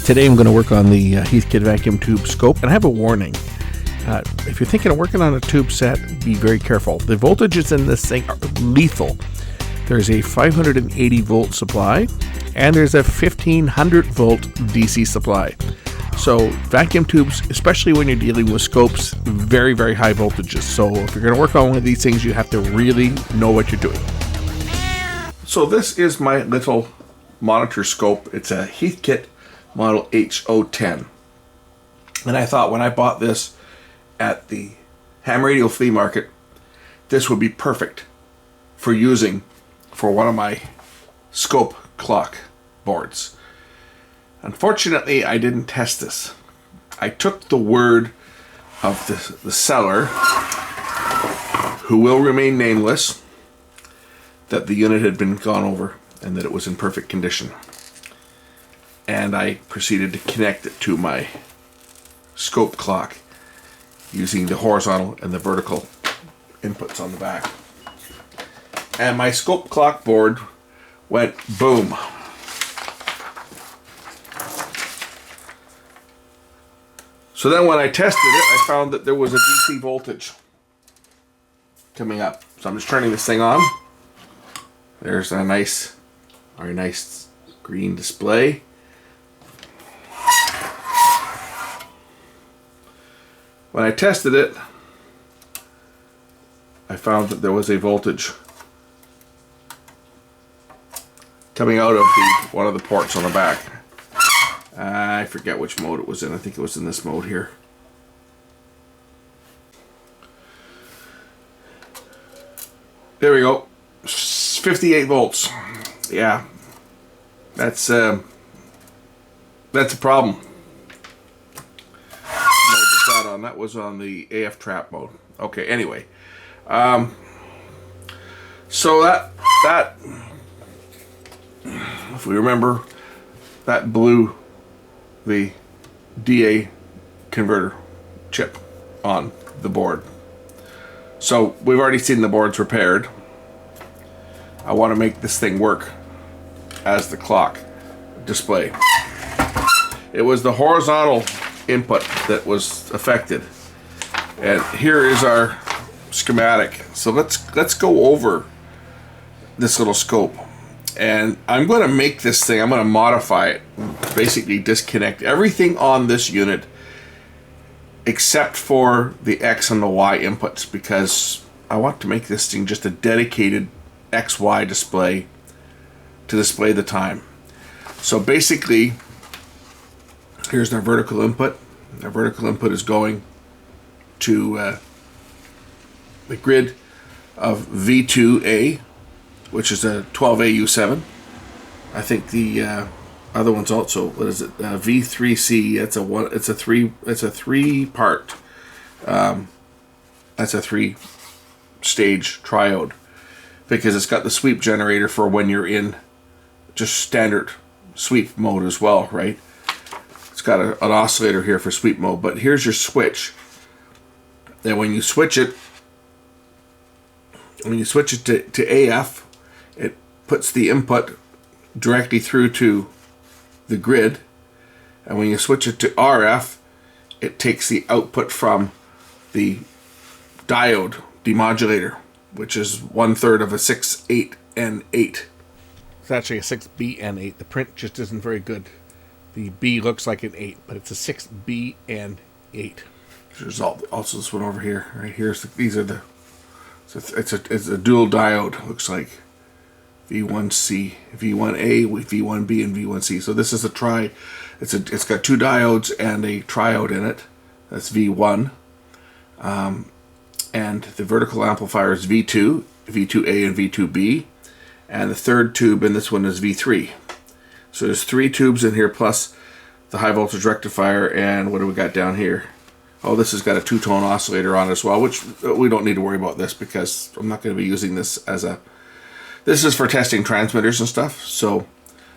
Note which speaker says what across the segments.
Speaker 1: Today I'm going to work on the Heathkit vacuum tube scope, and I have a warning. If you're thinking of working on a tube set, be very careful. The voltages in this thing are lethal. There's a 580 volt supply, and there's a 1500 volt DC supply. So vacuum tubes, especially when you're dealing with scopes, very, very high voltages. So if you're going to work on one of these things, you have to really know what you're doing. So this is my little monitor scope. It's a Heathkit model HO10. And I thought when I bought this at the ham radio flea market, this would be perfect for using for one of my scope clock boards. Unfortunately, I didn't test this. I took the word of the seller, who will remain nameless, that the unit had been gone over and that it was in perfect condition. And I proceeded to connect it to my scope clock using the horizontal and the vertical inputs on the back. And my scope clock board went boom. So then when I tested it, I found that there was a DC voltage coming up. So I'm just turning this thing on. There's a nice, very nice green display. When I tested it, I found that there was a voltage coming out of one of the ports on the back. I forget which mode it was in. I think it was in this mode here. There we go. 58 volts. Yeah, that's a problem. That was on the AF trap mode. Okay, anyway. So that if we remember, that blew the DA converter chip on the board. So we've already seen the boards repaired. I want to make this thing work as the clock display. It was the horizontal input that was affected, and here is our schematic. So let's go over this little scope, and I'm going to make this thing, I'm going to modify it, basically disconnect everything on this unit except for the X and the Y inputs, because I want to make this thing just a dedicated XY display to display the time. So basically, here's our vertical input. Our vertical input is going to the grid of V2A, which is a 12AU7. I think the other one's also, what is it? V3C. It's a three part. That's a 3-stage triode, because it's got the sweep generator for when you're in just standard sweep mode as well, right? It's got an oscillator here for sweep mode, but here's your switch. And when you switch it, to AF, it puts the input directly through to the grid. And when you switch it to RF, it takes the output from the diode demodulator, which is 1/3 of a 6, 8, and 8. It's actually a 6B and 8. The print just isn't very good. The B looks like an 8, but it's a 6B and 8. There's also this one over here. Right here, these are the. It's a dual diode. Looks like V1C, V1A with V1B and V1C. So this is a tri. It's got 2 diodes and a triode in it. That's V1. And the vertical amplifier is V2, V2A and V2B, and the third tube in this one is V3. So there's 3 tubes in here plus the high voltage rectifier, and what do we got down here? Oh, this has got a 2-tone oscillator on it as well, which we don't need to worry about this because I'm not going to be using this as a... This is for testing transmitters and stuff, so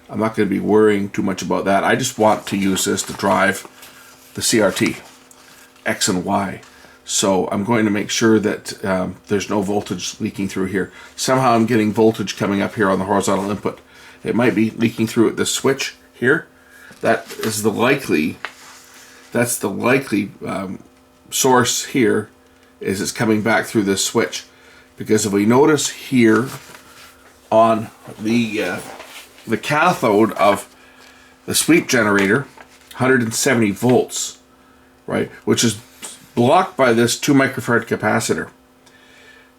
Speaker 1: I'm not going to be worrying too much about that. I just want to use this to drive the CRT, X and Y. So I'm going to make sure that there's no voltage leaking through here. Somehow I'm getting voltage coming up here on the horizontal input. It might be leaking through at this switch here, that's the likely source here, is it's coming back through this switch. Because if we notice here on the cathode of the sweep generator, 170 volts, right, which is blocked by this 2 microfarad capacitor.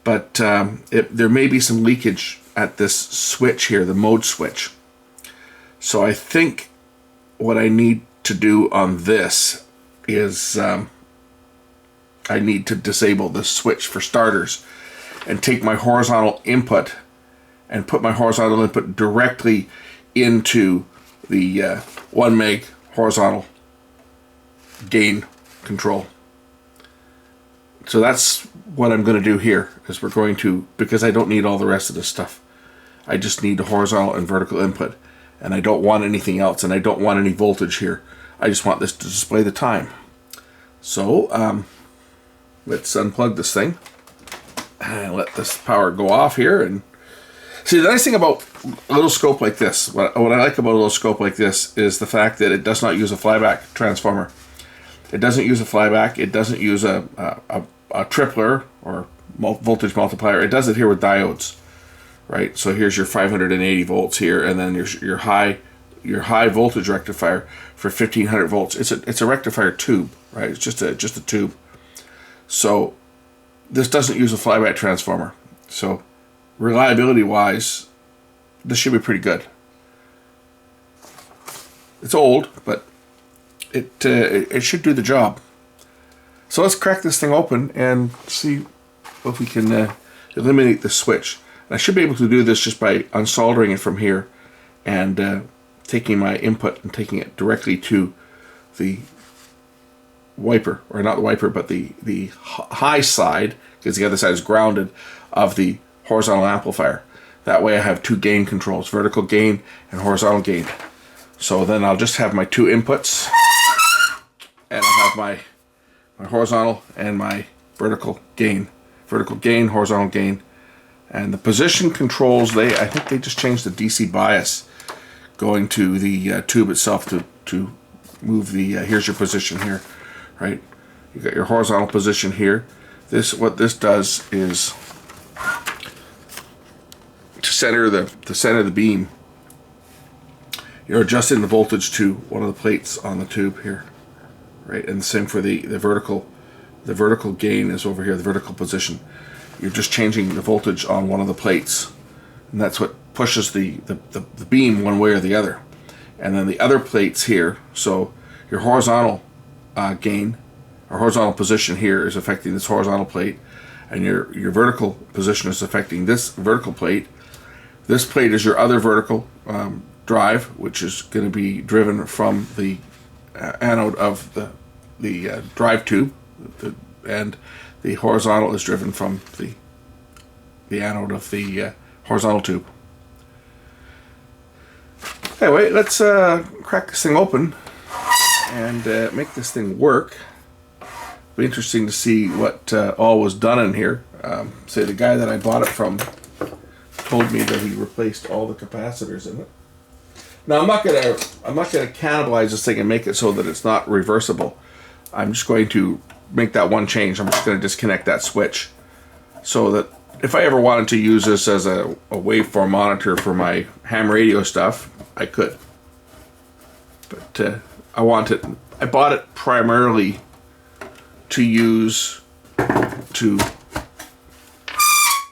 Speaker 1: But there may be some leakage at this switch here, the mode switch. So I think what I need to do on this is I need to disable this switch for starters and take my horizontal input and put my horizontal input directly into the 1 meg horizontal gain control. So that's what I'm going to do here, is we're going to, because I don't need all the rest of this stuff. I just need the horizontal and vertical input, and I don't want anything else, and I don't want any voltage here. I just want this to display the time. So let's unplug this thing and let this power go off here. And see, the nice thing about a little scope like this, what I like about a little scope like this, is the fact that it does not use a flyback transformer. It doesn't use a flyback. It doesn't use a tripler or voltage multiplier. It does it here with diodes, right? So here's your 580 volts here, and then your high voltage rectifier for 1500 volts. It's a rectifier tube, right? It's just a tube. So this doesn't use a flyback transformer. So reliability wise, this should be pretty good. It's old, but it should do the job. So let's crack this thing open and see if we can eliminate the switch. And I should be able to do this just by unsoldering it from here and taking my input and taking it directly to the wiper, or not the wiper, but the high side, because the other side is grounded, of the horizontal amplifier. That way I have 2 gain controls, vertical gain and horizontal gain. So then I'll just have my 2 inputs, and I'll have my horizontal and my vertical gain, horizontal gain. And the position controls, I think they just changed the DC bias going to the tube itself to move the, here's your position here, right? You got your horizontal position here. What this does is to center the beam, you're adjusting the voltage to one of the plates on the tube here, right? And the same for the vertical gain is over here, the vertical position. You're just changing the voltage on one of the plates, and that's what pushes the beam one way or the other. And then the other plates here, so your horizontal gain or horizontal position here is affecting this horizontal plate, and your vertical position is affecting this vertical plate. This plate is your other vertical drive, which is going to be driven from the anode of the drive tube, and the horizontal is driven from the anode of the horizontal tube. Anyway, let's crack this thing open and make this thing work. Be interesting to see what all was done in here. Say the guy that I bought it from told me that he replaced all the capacitors in it. Now I'm not gonna cannibalize this thing and make it so that it's not reversible. I'm just going to make that one change. I'm just going to disconnect that switch, so that if I ever wanted to use this as a waveform monitor for my ham radio stuff, I could. But I bought it primarily to use to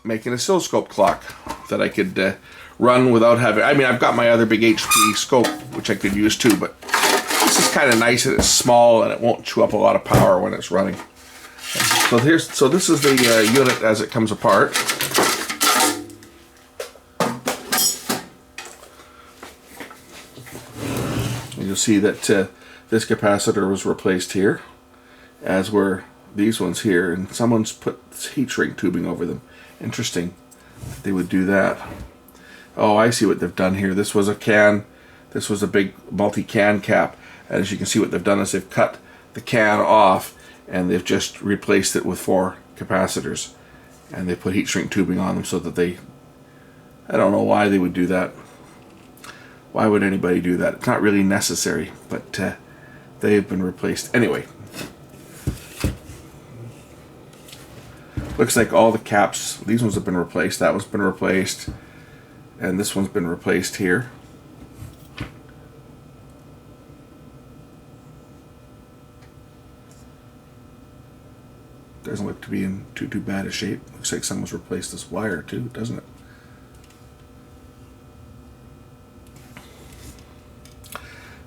Speaker 1: make an oscilloscope clock that I could run without having. I mean, I've got my other big HP scope which I could use too, but this is kind of nice and it's small and it won't chew up a lot of power when it's running. So this is the unit as it comes apart. And you'll see that this capacitor was replaced here, as were these ones here, and someone's put heat shrink tubing over them. Interesting that they would do that. Oh, I see what they've done here. This was a can. This was a big multi-can cap, and as you can see, what they've done is they've cut the can off and they've just replaced it with 4 capacitors, and they put heat shrink tubing on them so that I don't know why they would do that. Why would anybody do that? It's not really necessary, but they've been replaced. Anyway, looks like all the caps, these ones have been replaced, that one's been replaced, and this one's been replaced here. Doesn't look to be in too bad a shape. Looks like someone's replaced this wire too, doesn't it?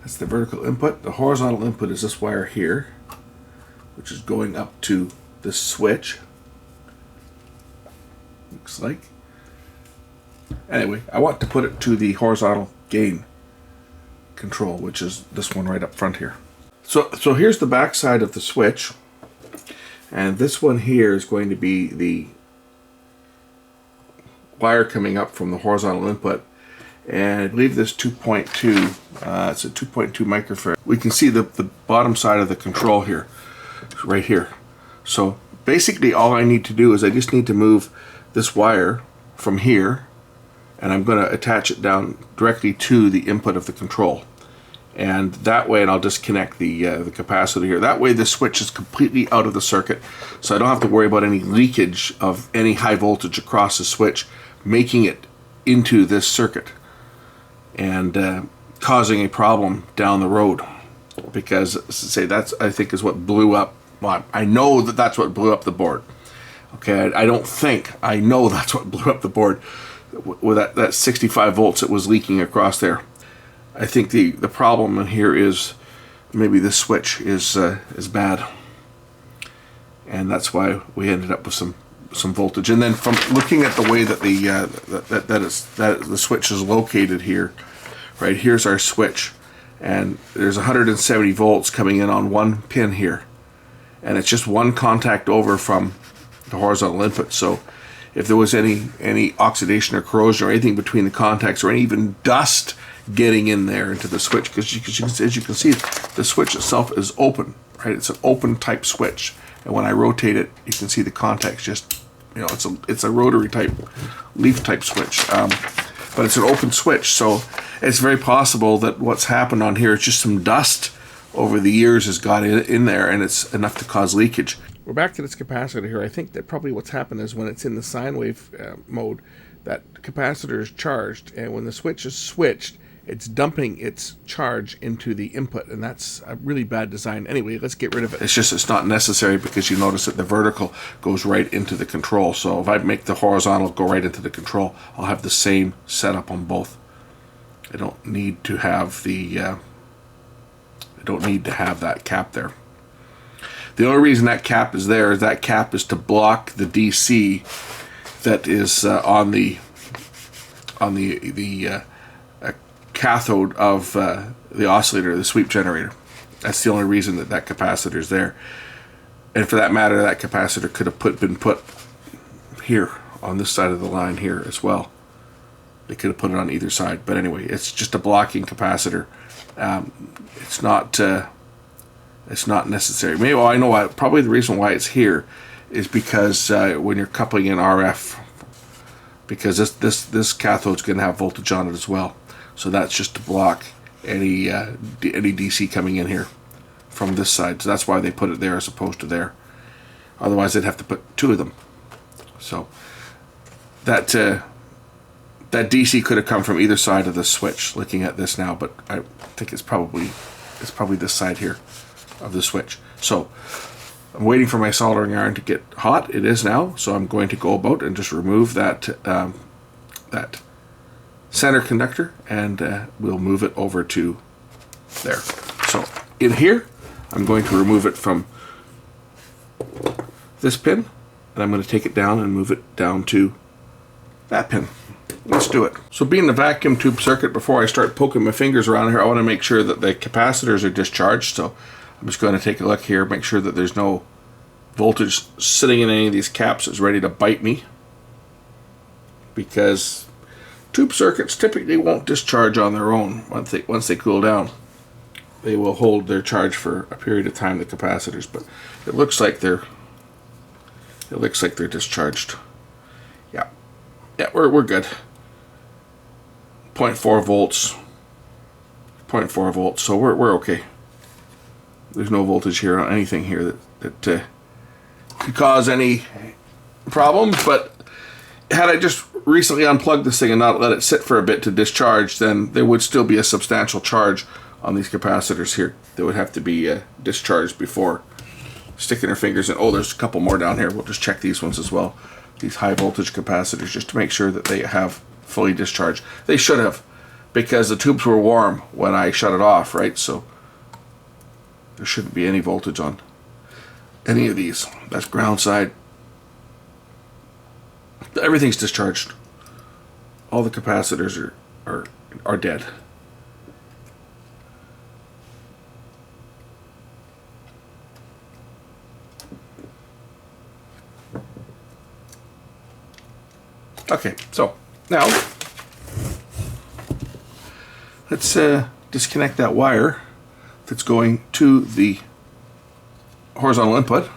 Speaker 1: That's the vertical input. The horizontal input is this wire here, which is going up to this switch. Looks like. Anyway, I want to put it to the horizontal gain control, which is this one right up front here. So here's the back side of the switch, and this one here is going to be the wire coming up from the horizontal input. And I believe this 2.2, it's a 2.2 microfarad. We can see the bottom side of the control here, right here. So basically all I need to do is I just need to move this wire from here, and I'm going to attach it down directly to the input of the control. And that way, and I'll disconnect the capacitor here. That way the switch is completely out of the circuit, so I don't have to worry about any leakage of any high voltage across the switch, making it into this circuit and causing a problem down the road. Because, say, that's, I think, is what blew up, well, I know that that's what blew up the board. Okay, I don't think, I know that's what blew up the board with that 65 volts that was leaking across there. I think the problem in here is maybe this switch is bad, and that's why we ended up with some voltage. And then from looking at the way that the switch is located here, right here's our switch, and there's 170 volts coming in on one pin here, and it's just one contact over from the horizontal input. So if there was any oxidation or corrosion or anything between the contacts, or any even dust getting in there into the switch, because as you can see, the switch itself is open, right? It's an open type switch, and when I rotate it, you can see the contacts just, you know, it's a rotary type, leaf type switch, but it's an open switch, so it's very possible that what's happened on here is just some dust over the years has got in there, and it's enough to cause leakage. We're back to this capacitor here. I think that probably what's happened is when it's in the sine wave mode, that capacitor is charged, and when the switch is switched, it's dumping its charge into the input, and that's a really bad design. Anyway, let's get rid of it. It's not necessary, because you notice that the vertical goes right into the control. So if I make the horizontal go right into the control, I'll have the same setup on both. I don't need to have that cap there. The only reason that cap is there is that cap is to block the DC that is on the cathode of the oscillator, the sweep generator. That's the only reason that capacitor is there. And for that matter, that capacitor could have been put here on this side of the line here as well. They could have put it on either side, but anyway, it's just a blocking capacitor. It's not necessary. Maybe, well, I know why. Probably the reason why it's here is because when you're coupling in RF, because this cathode's going to have voltage on it as well. So that's just to block any DC coming in here from this side. So that's why they put it there as opposed to there. Otherwise, they'd have to put two of them. So that DC could have come from either side of the switch. Looking at this now, but I think it's probably this side here of the switch. So I'm waiting for my soldering iron to get hot. It is now, so I'm going to go about and just remove that center conductor, and we'll move it over to there. So in here, I'm going to remove it from this pin, and I'm going to take it down and move it down to that pin. Let's do it. So being the vacuum tube circuit, before I start poking my fingers around here, I want to make sure that the capacitors are discharged. So I'm just going to take a look here, make sure that there's no voltage sitting in any of these caps that's ready to bite me, because tube circuits typically won't discharge on their own. Once they cool down, they will hold their charge for a period of time, the capacitors, but it looks like they're discharged. Yeah, we're good. 0.4 volts 0.4 volts, so we're okay. There's no voltage here on anything here that could cause any problems, but had I just recently unplugged this thing and not let it sit for a bit to discharge, then there would still be a substantial charge on these capacitors here that would have to be discharged before sticking our fingers in. Oh, there's a couple more down here. We'll just check these ones as well. These high voltage capacitors, just to make sure that they have fully discharged. They should have, because the tubes were warm when I shut it off, right? So there shouldn't be any voltage on any of these. That's ground side. Everything's discharged. All the capacitors are dead. Okay, so now let's disconnect that wire that's going to the horizontal input.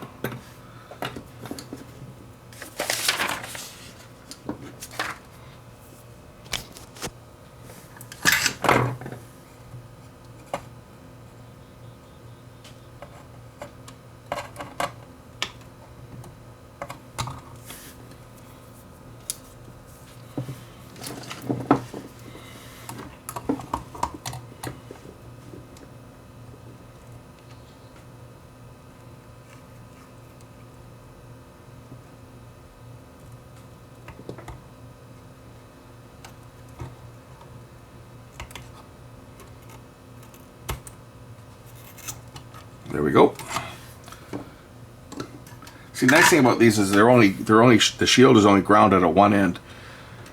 Speaker 1: There we go. See, the nice thing about these is the shield is only grounded at one end,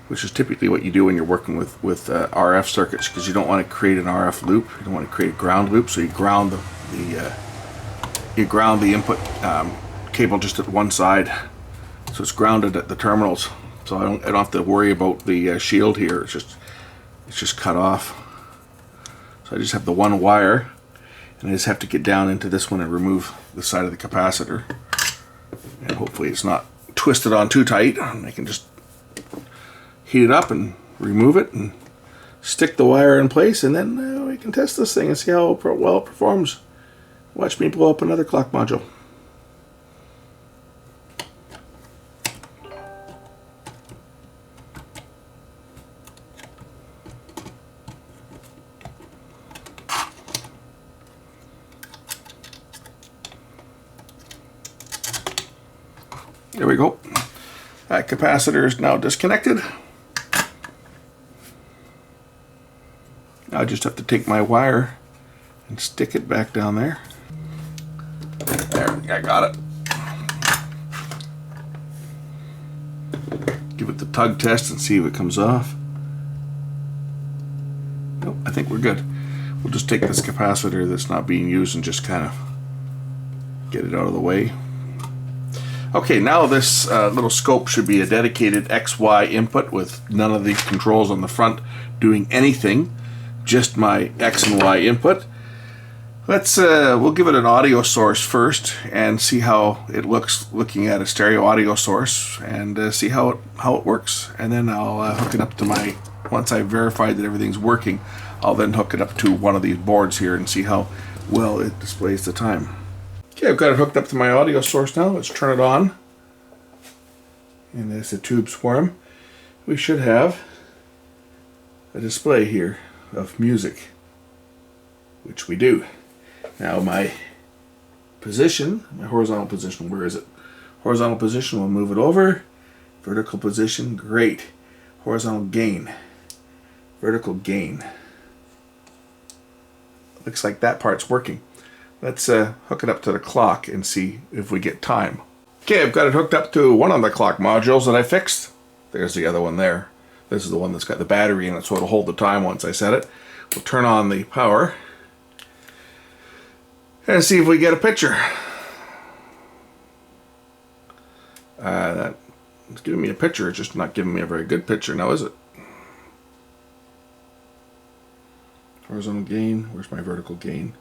Speaker 1: which is typically what you do when you're working with RF circuits, because you don't want to create an RF loop. You don't want to create a ground loop, so you ground the input cable just at one side, so it's grounded at the terminals. So I don't have to worry about the shield here. It's just cut off. So I just have the one wire. And I just have to get down into this one and remove the side of the capacitor. And hopefully it's not twisted on too tight. And I can just heat it up and remove it and stick the wire in place, and then we can test this thing and see how well it performs. Watch me blow up another clock module. There we go. That capacitor is now disconnected. Now I just have to take my wire and stick it back down there. There, I got it. Give it the tug test and see if it comes off. Nope, I think we're good. We'll just take this capacitor that's not being used and just kind of get it out of the way. Okay, now this little scope should be a dedicated XY input with none of the controls on the front doing anything, just my X and Y input. We'll give it an audio source first and see how it looks looking at a stereo audio source, and see how it works. And then I'll hook it up to once I've verified that everything's working, I'll then hook it up to one of these boards here and see how well it displays the time. Okay, I've got it hooked up to my audio source now. Let's turn it on. And as the tubes form, we should have a display here of music, which we do. Now my position, my horizontal position, where is it? Horizontal position, we'll move it over. Vertical position, great. Horizontal gain. Vertical gain. Looks like that part's working. Let's hook it up to the clock and see if we get time. Okay, I've got it hooked up to one of the clock modules that I fixed. There's the other one there. This is the one that's got the battery in it, so it'll hold the time once I set it. We'll turn on the power and see if we get a picture. It's giving me a picture, it's just not giving me a very good picture now, is it? Horizontal gain, where's my vertical gain?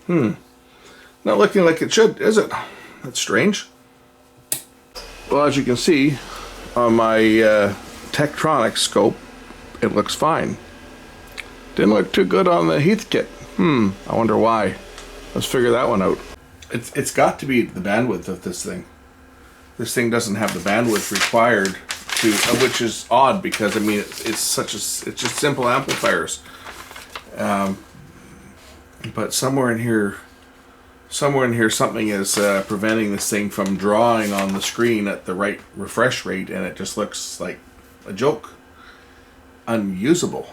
Speaker 1: Not looking like it should, is it? That's strange. Well, as you can see on my Tektronix scope, it looks fine. Didn't look too good on the Heathkit. I wonder why. Let's figure that one out. It's got to be the bandwidth of this thing. This thing doesn't have the bandwidth required to, which is odd because I mean it's just simple amplifiers. But somewhere in here something is preventing this thing from drawing on the screen at the right refresh rate, and it just looks like a joke, unusable.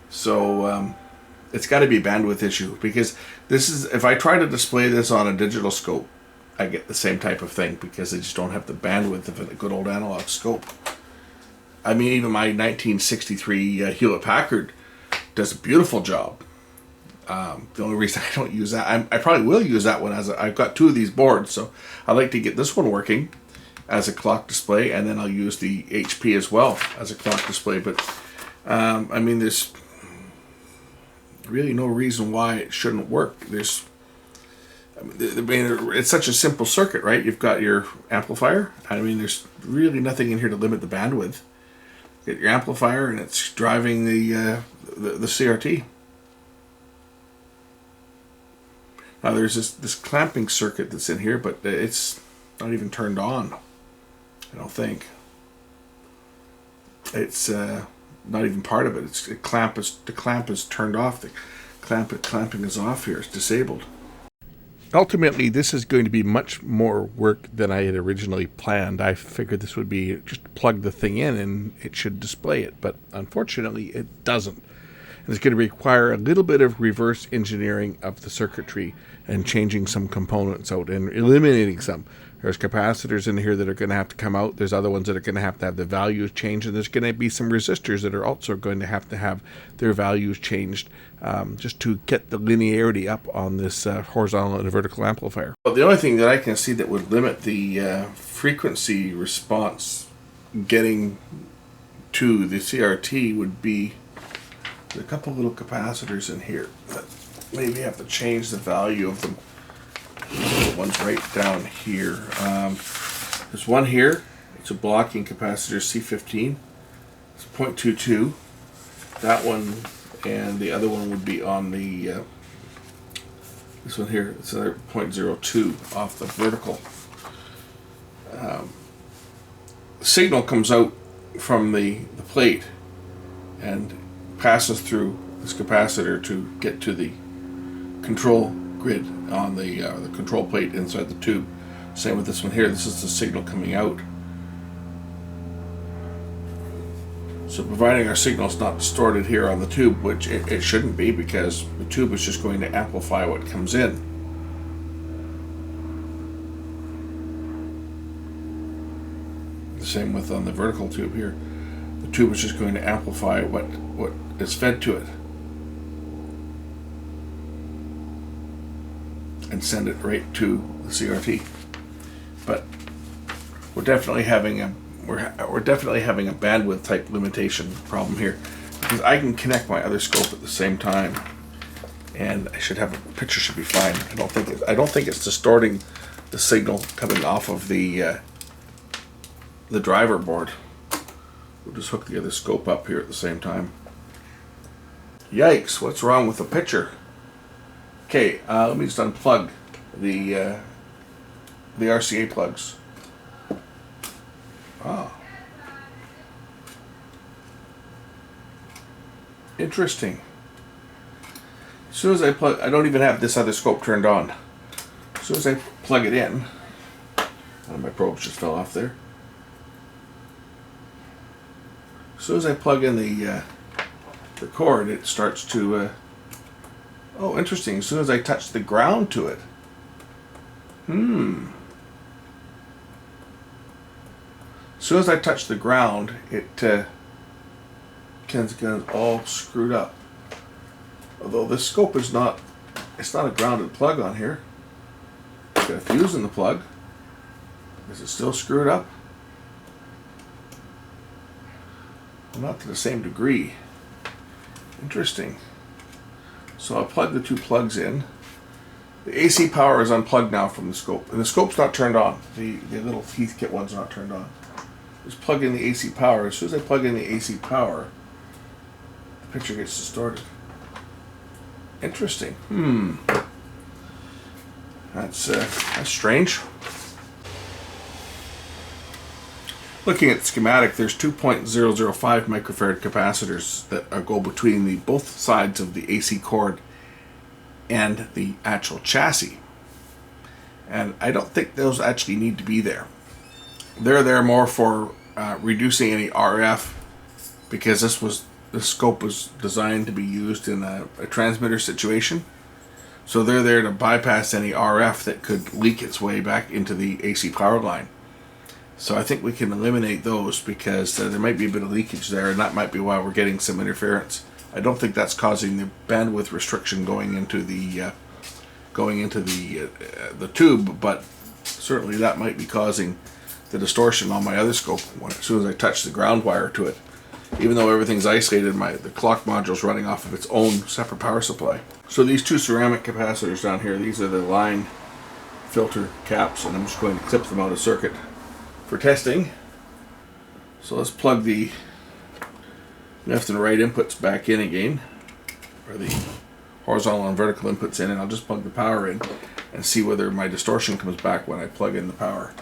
Speaker 1: So it's got to be a bandwidth issue, because this is, if I try to display this on a digital scope, I get the same type of thing because they just don't have the bandwidth of a good old analog scope. I mean, even my 1963 Hewlett Packard does a beautiful job. The only reason I don't use that, I probably will use that one, I've got two of these boards, so I like to get this one working as a clock display, and then I'll use the HP as well as a clock display. But I mean, there's really no reason why it shouldn't work. It's such a simple circuit, right? You've got your amplifier. I mean, there's really nothing in here to limit the bandwidth. You get your amplifier, and it's driving the CRT. Now there's this clamping circuit that's in here, but it's not even turned on. I don't think. It's not even part of it. The clamp is turned off. The clamping is off here. It's disabled. Ultimately, this is going to be much more work than I had originally planned. I figured this would be just plug the thing in and it should display it, but unfortunately it doesn't. And it's going to require a little bit of reverse engineering of the circuitry and changing some components out and eliminating some. There's capacitors in here that are going to have to come out. There's other ones that are going to have the values changed, and there's going to be some resistors that are also going to have their values changed, just to get the linearity up on this horizontal and vertical amplifier. Well, the only thing that I can see that would limit the frequency response getting to the CRT would be a couple little capacitors in here that maybe have to change the value of them. The one's right down here. There's one here. It's a blocking capacitor, C15. It's 0.22. That one and the other one would be on the this one here. It's another 0.02 off the vertical. The signal comes out from the plate and passes through this capacitor to get to the control grid on the control plate inside the tube. Same with this one here. This is the signal coming out. So providing our signal is not distorted here on the tube, which it shouldn't be, because the tube is just going to amplify what comes in. The same with on the vertical tube here. The tube is just going to amplify what is fed to it and send it right to the CRT. But we're definitely having a bandwidth type limitation problem here, because I can connect my other scope at the same time, and I should have a picture should be fine. I don't think it's distorting the signal coming off of the driver board. We'll just hook the other scope up here at the same time. Yikes! What's wrong with the picture? Okay, let me just unplug the RCA plugs. Oh. Interesting. As soon as I plug, I don't even have this other scope turned on. As soon as I plug it in, one of my probes just fell off there. As soon as I plug in the cord, it starts to oh, interesting. As soon as I touch the ground to it. As soon as I touch the ground, it gets all screwed up. Although this scope is not, it's not a grounded plug on here. It's got a fuse in the plug. Is it still screwed up? Well, not to the same degree. Interesting. So I'll plug the two plugs in. The AC power is unplugged now from the scope, and the scope's not turned on. The little Heathkit one's not turned on. Just plug in the AC power. As soon as I plug in the AC power, the picture gets distorted. Interesting. That's strange. Looking at the schematic, there's 2.005 microfarad capacitors that go between both sides of the AC cord and the actual chassis. And I don't think those actually need to be there. They're there more for reducing any RF, because this scope was designed to be used in a transmitter situation. So they're there to bypass any RF that could leak its way back into the AC power line. So I think we can eliminate those, because there might be a bit of leakage there, and that might be why we're getting some interference. I don't think that's causing the bandwidth restriction going into the tube, but certainly that might be causing the distortion on my other scope as soon as I touch the ground wire to it. Even though everything's isolated, the clock module's running off of its own separate power supply. So these two ceramic capacitors down here, these are the line filter caps, and I'm just going to clip them out of circuit for testing. So let's plug the left and right inputs back in again, or the horizontal and vertical inputs in, and I'll just plug the power in and see whether my distortion comes back when I plug in the power.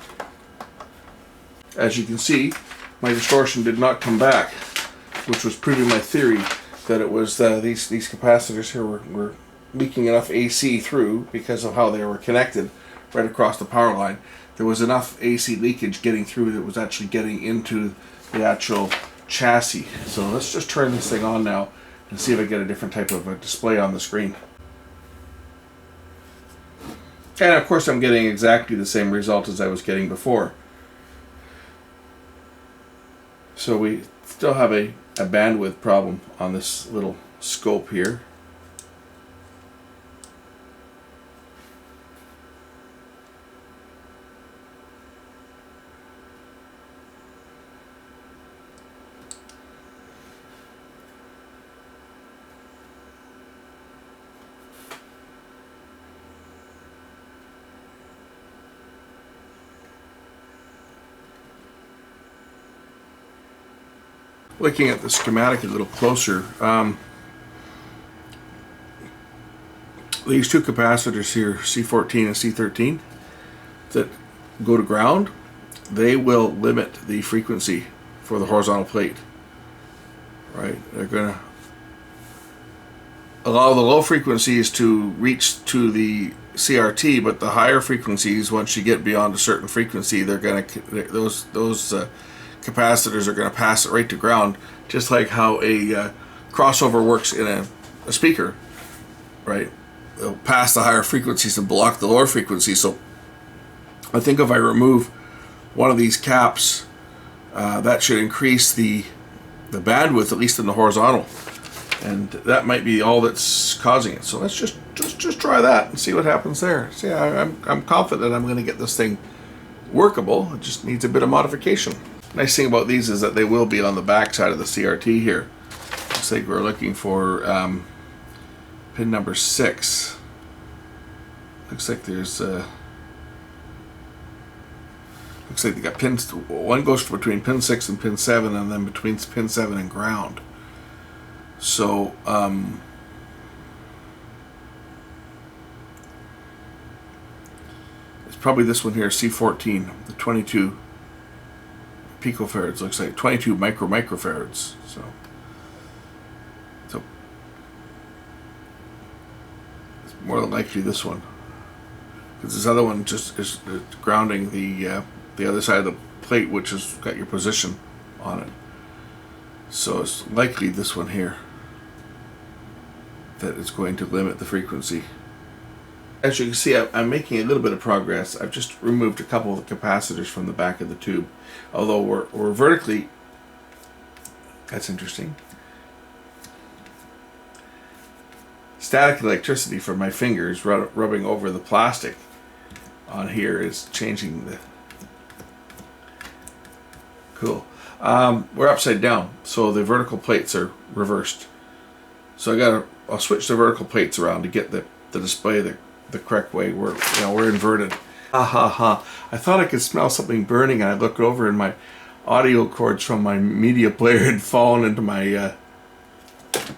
Speaker 1: As you can see, my distortion did not come back, which was proving my theory that it was these capacitors here were leaking enough AC through because of how they were connected right across the power line. There was enough AC leakage getting through that was actually getting into the actual chassis. So let's just turn this thing on now and see if I get a different type of a display on the screen. And of course I'm getting exactly the same result as I was getting before. So we still have a bandwidth problem on this little scope here. Looking at the schematic a little closer, these two capacitors here, C14 and C13, that go to ground, they will limit the frequency for the horizontal plate. Right? They're going to allow the low frequencies to reach to the CRT, but the higher frequencies, once you get beyond a certain frequency, they're going to those capacitors are going to pass it right to ground, just like how a crossover works in a speaker, right? They'll pass the higher frequencies and block the lower frequencies. So I think if I remove one of these caps, that should increase the bandwidth, at least in the horizontal, and that might be all that's causing it. So let's just try that and see what happens there. See, I'm confident I'm going to get this thing workable. It just needs a bit of modification. Nice thing about these is that they will be on the back side of the CRT here. Looks like we're looking for pin number 6. Looks like there's looks like they got pins. One goes between pin 6 and pin 7, and then between pin 7 and ground. So it's probably this one here, C14, the 22 picofarads. Looks like 22 microfarads. So it's more than likely this one, because this other one just is grounding the other side of the plate, which has got your position on it. So it's likely this one here that is going to limit the frequency. As you can see, I'm making a little bit of progress. I've just removed a couple of the capacitors from the back of the tube. Although we're vertically, that's interesting. Static electricity from my fingers rubbing over the plastic on here is changing the, cool. We're upside down, so the vertical plates are reversed. So I'll switch the vertical plates around to get the display the correct way. We're inverted. Ha ha ha. I thought I could smell something burning, and I looked over and my audio cords from my media player had fallen into my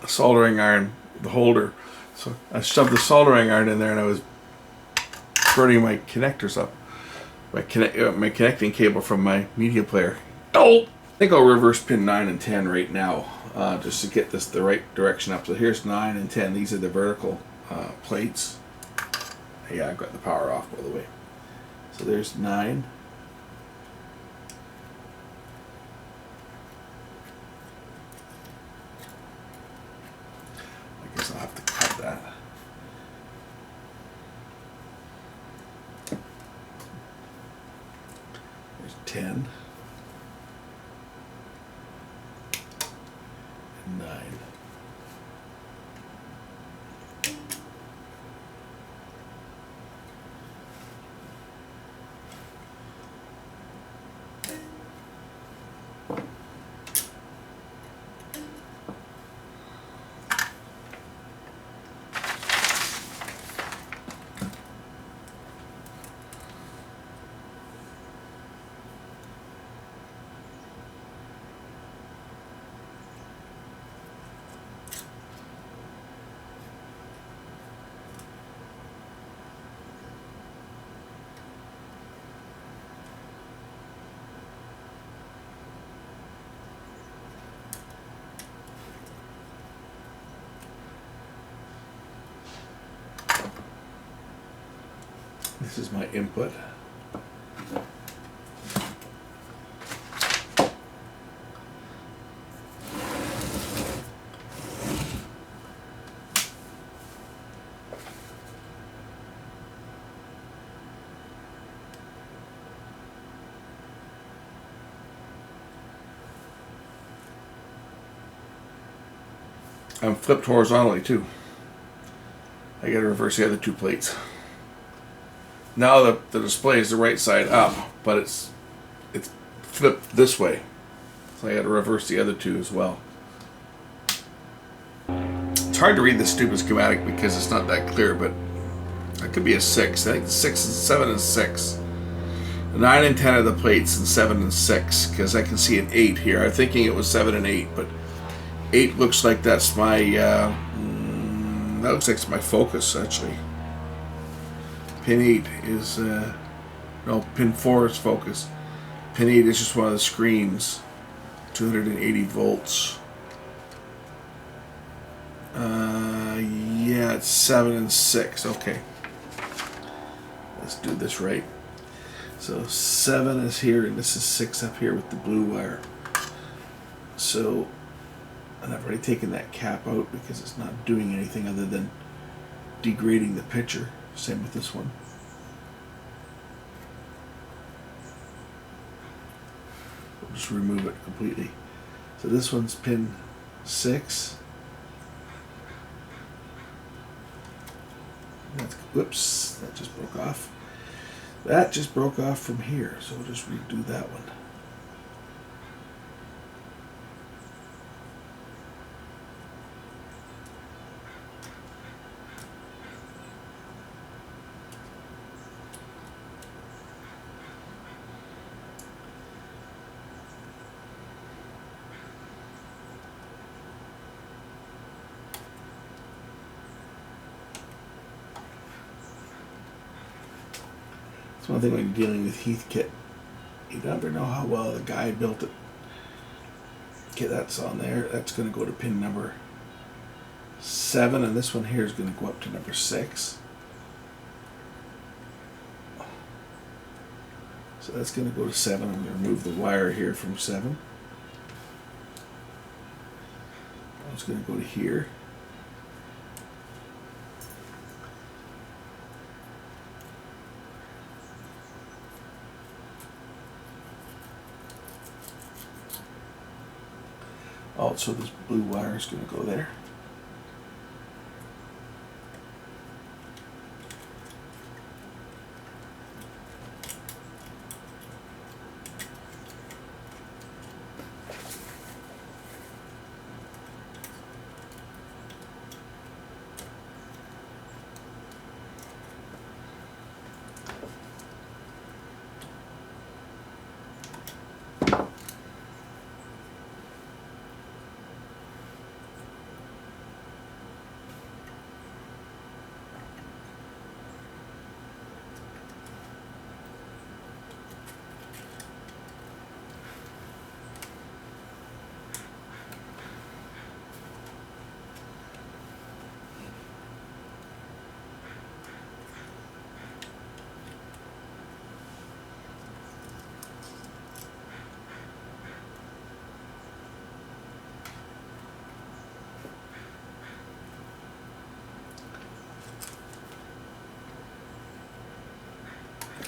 Speaker 1: soldering iron, the holder. So I shoved the soldering iron in there, and I was burning my connectors up. My connecting cable from my media player. Oh! I think I'll reverse pin 9 and 10 right now, just to get this the right direction up. So here's 9 and 10. These are the vertical plates. Yeah, I've got the power off, by the way. So there's 9. I guess I'll have to cut that. There's 10. And 9. This is my input. I'm flipped horizontally too. I gotta reverse the other 2 plates. Now the display is the right side up, but it's flipped this way. So I gotta reverse the other 2 as well. It's hard to read this stupid schematic because it's not that clear, but that could be a 6. I think 6 and 7 and 6. 9 and 10 are the plates, and 7 and 6, because I can see an 8 here. I'm thinking it was 7 and 8, but 8 looks like that's my, that looks like it's my focus, actually. Pin 8 is, no, pin 4 is focus. Pin 8 is just one of the screens. 280 volts. Yeah, it's 7 and 6. Okay. Let's do this right. So 7 is here, and this is 6 up here with the blue wire. So, and I've already taken that cap out because it's not doing anything other than degrading the picture. Same with this one. We'll just remove it completely. So this one's pin 6. That's, whoops, that just broke off. That just broke off from here, so we'll just redo that one. One thing when you're dealing with Heathkit, you never know how well the guy built it. Okay, that's on there. That's going to go to pin number 7, and this one here is going to go up to number 6. So that's going to go to 7. I'm going to remove the wire here from 7. It's going to go to here. Also, this blue wire is going to go there.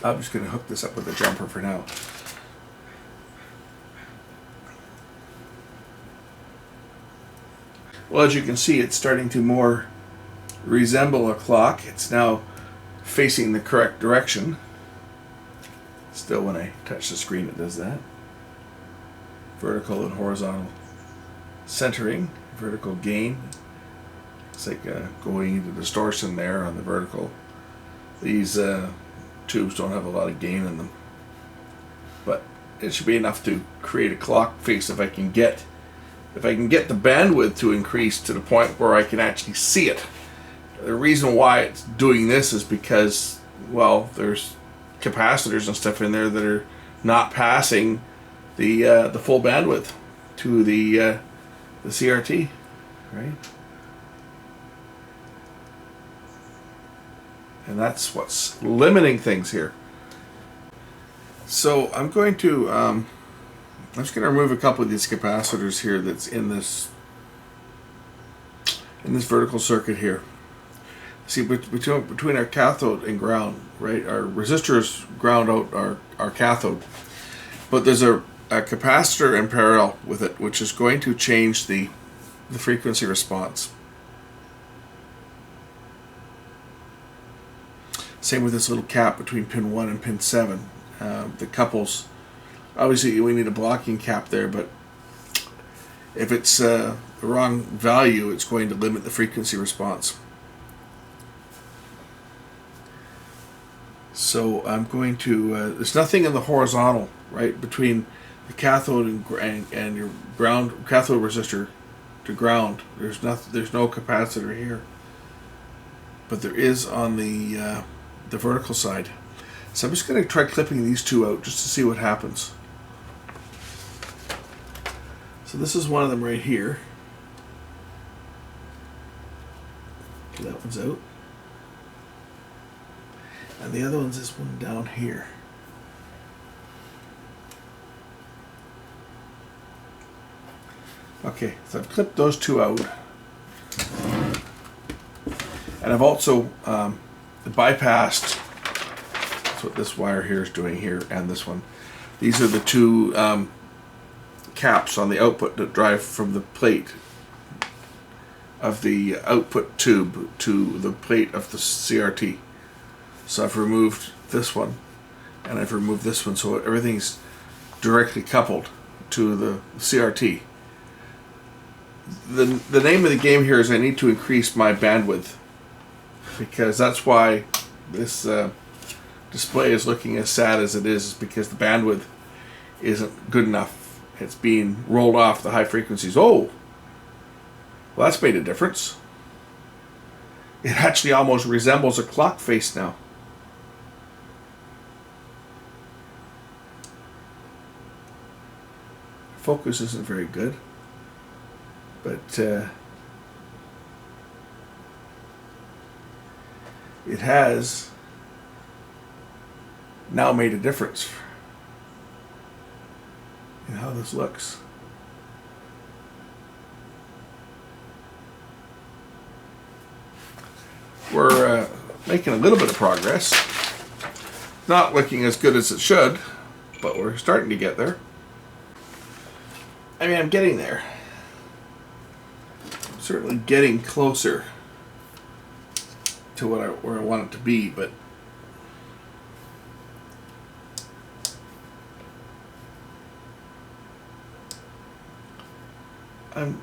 Speaker 1: I'm just going to hook this up with a jumper for now. Well, as you can see, it's starting to more resemble a clock. It's now facing the correct direction. Still, when I touch the screen, it does that. Vertical and horizontal centering, vertical gain. It's like going into distortion there on the vertical. These tubes don't have a lot of gain in them, but it should be enough to create a clock face if I can get the bandwidth to increase to the point where I can actually see it. The reason why it's doing this is because, well, there's capacitors and stuff in there that are not passing the full bandwidth to the CRT, right? And that's what's limiting things here. So I'm going to I'm just going to remove a couple of these capacitors here that's in this vertical circuit here. See, between our cathode and ground, right? Our resistors ground out our cathode, but there's a capacitor in parallel with it, which is going to change the frequency response. Same with this little cap between pin 1 and pin 7 that couples. Obviously, we need a blocking cap there, but if it's the wrong value, it's going to limit the frequency response. So I'm going to, there's nothing in the horizontal, right, between the cathode and your ground, cathode resistor to ground. There's no capacitor here, but there is on the vertical side. So I'm just going to try clipping these two out just to see what happens. So this is one of them right here. Okay, that one's out. And the other one's this one down here. Okay, so I've clipped those two out. And I've also bypassed, that's what this wire here is doing here, and this one. These are the two caps on the output that drive from the plate of the output tube to the plate of the CRT. So I've removed this one, and I've removed this one, so everything's directly coupled to the CRT. The name of the game here is I need to increase my bandwidth, because that's why this display is looking as sad as it is because the bandwidth isn't good enough. It's being rolled off the high frequencies. Oh, well, that's made a difference. It actually almost resembles a clock face now. Focus isn't very good, but it has now made a difference in how this looks. We're making a little bit of progress. Not looking as good as it should, but we're starting to get there. I mean, I'm getting there. I'm certainly getting closer to where I want it to be, but I'm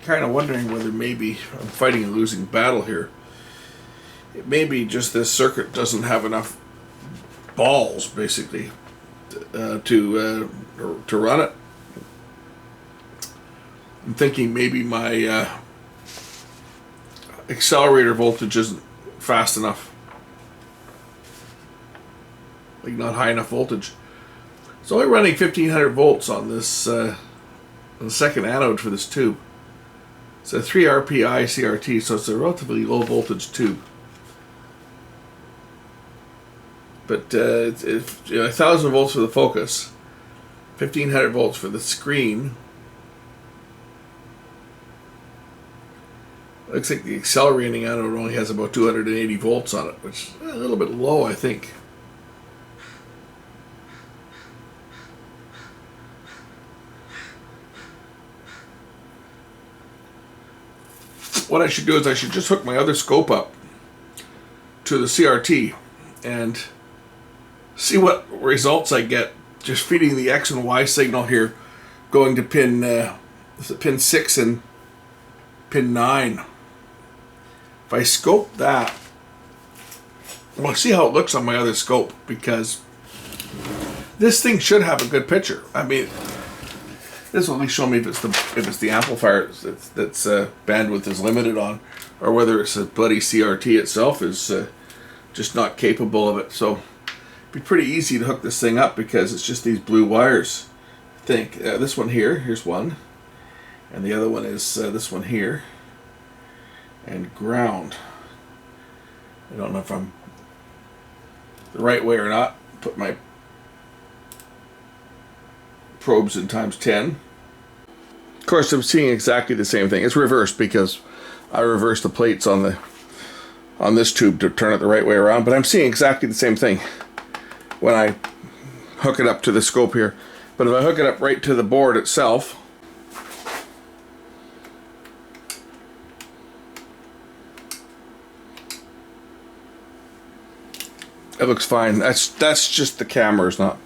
Speaker 1: kind of wondering whether maybe I'm fighting a losing battle here. It may be just this circuit doesn't have enough balls, basically, to run it. I'm thinking maybe my accelerator voltage isn't fast enough, like not high enough voltage. It's only running 1500 volts on this on the second anode for this tube. It's a 3 RPI CRT, so it's a relatively low voltage tube. But it's 1000 volts for the focus, 1500 volts for the screen. Looks like the accelerating anode only has about 280 volts on it, which is a little bit low, I think. what I should do is I should just hook my other scope up to the CRT and see what results I get just feeding the X and Y signal here going to pin pin 6 and pin 9. If I scope that, we'll see how it looks on my other scope, because this thing should have a good picture. I mean, this will at least show me if it's the amplifier that's bandwidth is limited on, or whether it's a bloody CRT itself is just not capable of it. So it'd be pretty easy to hook this thing up because it's just these blue wires. I think this one here's one, and the other one is this one here, and ground. I don't know if I'm the right way or not. Put my probes in ×10. Of course, I'm seeing exactly the same thing. It's reversed because I reversed the plates on this tube to turn it the right way around, but I'm seeing exactly the same thing when I hook it up to the scope here. But if I hook it up right to the board itself, it looks fine. That's just the cameras, not.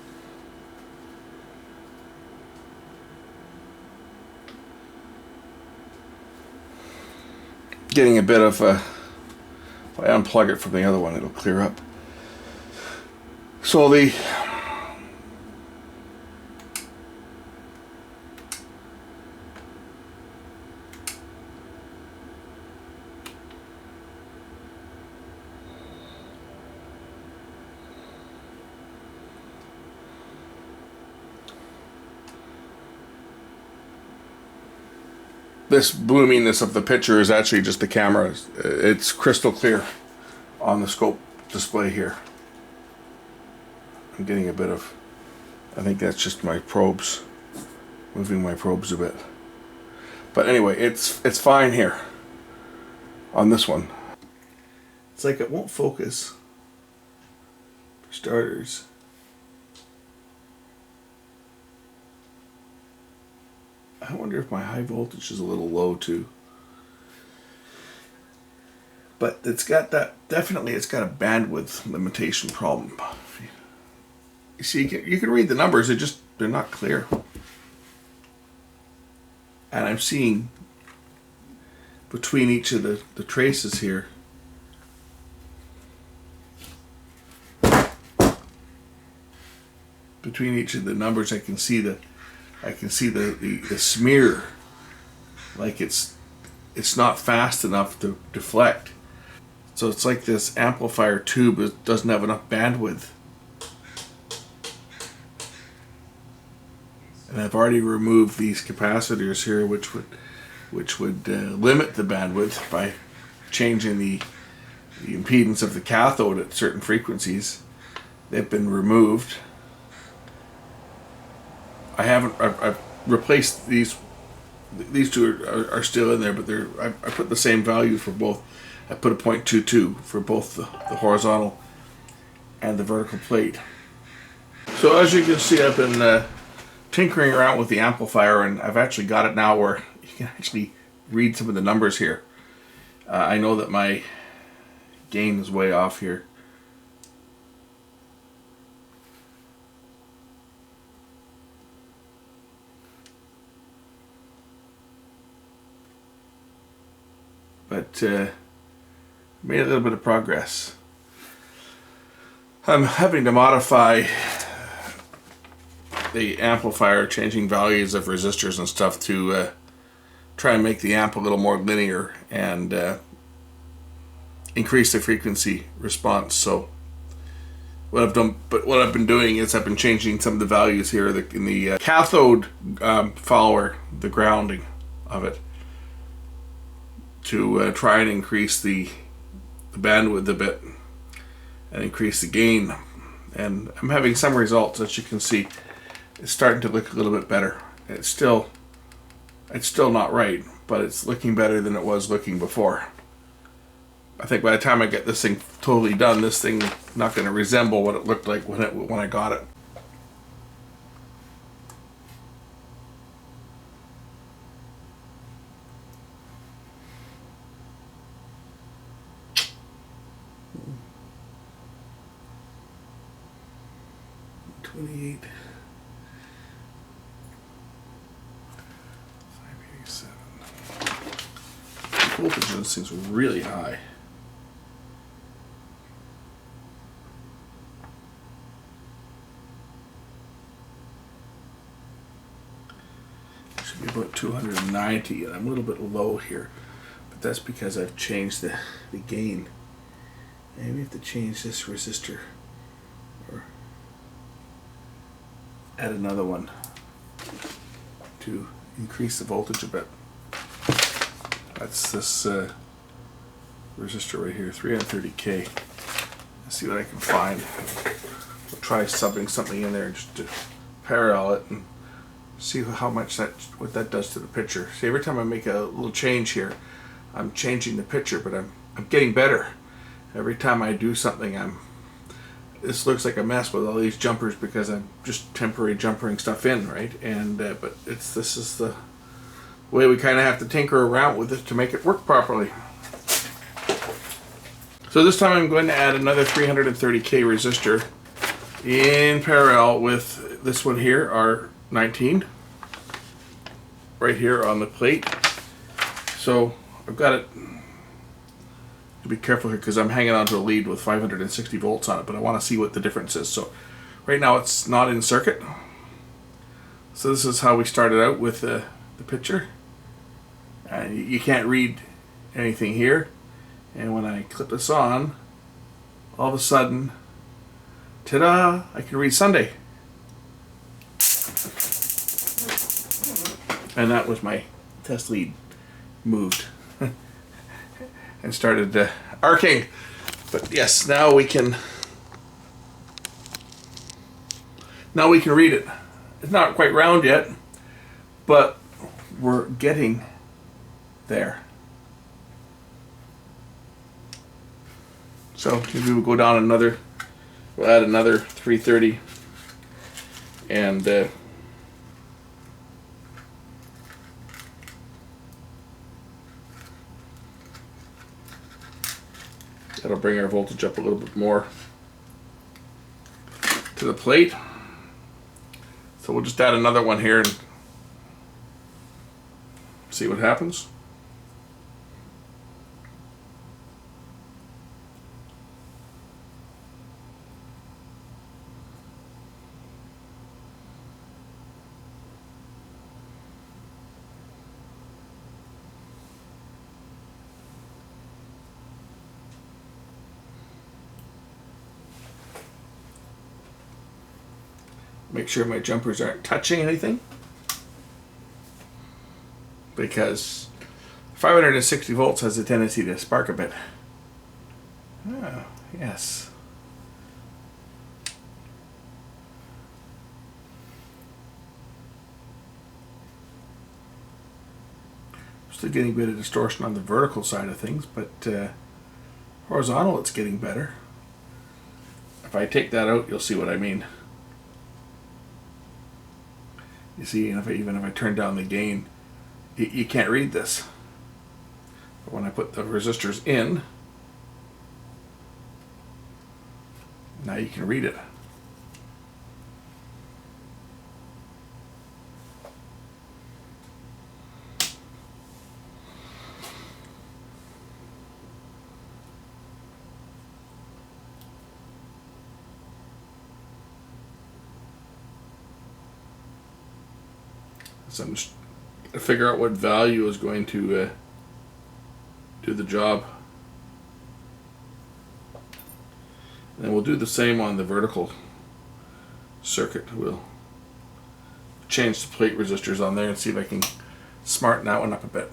Speaker 1: Getting a bit of if I unplug it from the other one, it'll clear up. So this bloominess of the picture is actually just the camera. It's crystal clear on the scope display here. I'm getting a bit of, I think that's just my probes, moving my probes a bit. But anyway, it's fine here on this one. It's like it won't focus, for starters. I wonder if my high voltage is a little low too. But it's got that, definitely it's got a bandwidth limitation problem. You see, you can read the numbers, they're not clear. And I'm seeing between each of the traces here, between each of the numbers, I can see the smear, like it's not fast enough to deflect. So it's like this amplifier tube doesn't have enough bandwidth. And I've already removed these capacitors here, which would limit the bandwidth by changing the impedance of the cathode at certain frequencies. They've been removed. I've replaced these two are still in there, but I put the same value for both. I put a 0.22 for both the horizontal and the vertical plate. So as you can see, I've been tinkering around with the amplifier, and I've actually got it now where you can actually read some of the numbers here. I know that my gain is way off here. But made a little bit of progress. I'm having to modify the amplifier, changing values of resistors and stuff to try and make the amp a little more linear and increase the frequency response. So what I've been doing is I've been changing some of the values here in the cathode follower, the grounding of it, to try and increase the bandwidth a bit and increase the gain. And I'm having some results. As you can see, it's starting to look a little bit better. It's still not right, but it's looking better than it was looking before. I think by the time I get this thing totally done, this thing is not going to resemble what it looked like when I got it. 28. 587. The voltage on this thing's really high. Should be about 290, and I'm a little bit low here, but that's because I've changed the gain. And we have to change this resistor or add another one to increase the voltage a bit. That's this resistor right here, 330K. Let's see what I can find. We'll try subbing something in there just to parallel it and see how much what that does to the picture. See, every time I make a little change here, I'm changing the picture, but I'm getting better. Every time I do something, this looks like a mess with all these jumpers because I'm just temporary jumpering stuff in, right? And but this is the way we kind of have to tinker around with it to make it work properly. So this time I'm going to add another 330K resistor in parallel with this one here, R19, right here on the plate. So I've got it. To be careful here because I'm hanging onto a lead with 560 volts on it, but I want to see what the difference is. So right now it's not in circuit. So this is how we started out with the picture. You can't read anything here, and when I clip this on, all of a sudden, ta-da, I can read Sunday. And that was my test lead moved and started arcing. But yes, now we can read it. It's not quite round yet, but we're getting there. So maybe we'll go down we'll add another 330 and that'll bring our voltage up a little bit more to the plate. So we'll just add another one here and see what happens. Make sure my jumpers aren't touching anything, because 560 volts has a tendency to spark a bit. Oh, yes. Still getting a bit of distortion on the vertical side of things, but horizontal it's getting better. If I take that out, you'll see what I mean. You see, even if I turn down the gain, you can't read this. But when I put the resistors in, now you can read it. So I'm just to figure out what value is going to do the job. And then we'll do the same on the vertical circuit. We'll change the plate resistors on there and see if I can smarten that one up a bit.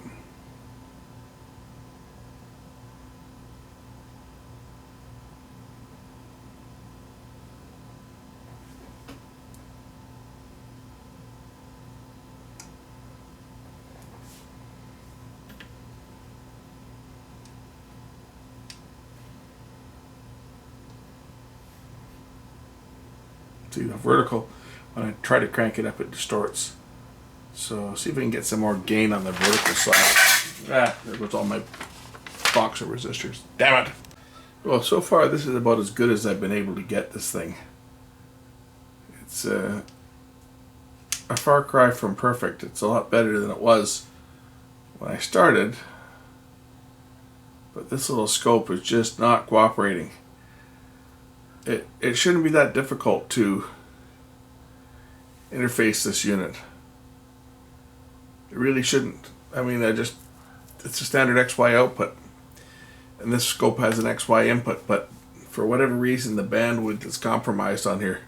Speaker 1: See, the vertical, when I try to crank it up, it distorts. So see if we can get some more gain on the vertical side. There goes all my box of resistors. Damn it! Well, so far this is about as good as I've been able to get this thing. It's a far cry from perfect. It's a lot better than it was when I started, but this little scope is just not cooperating. It shouldn't be that difficult to interface this unit. It really shouldn't. I mean, it's a standard XY output, and this scope has an XY input, but for whatever reason the bandwidth is compromised on here.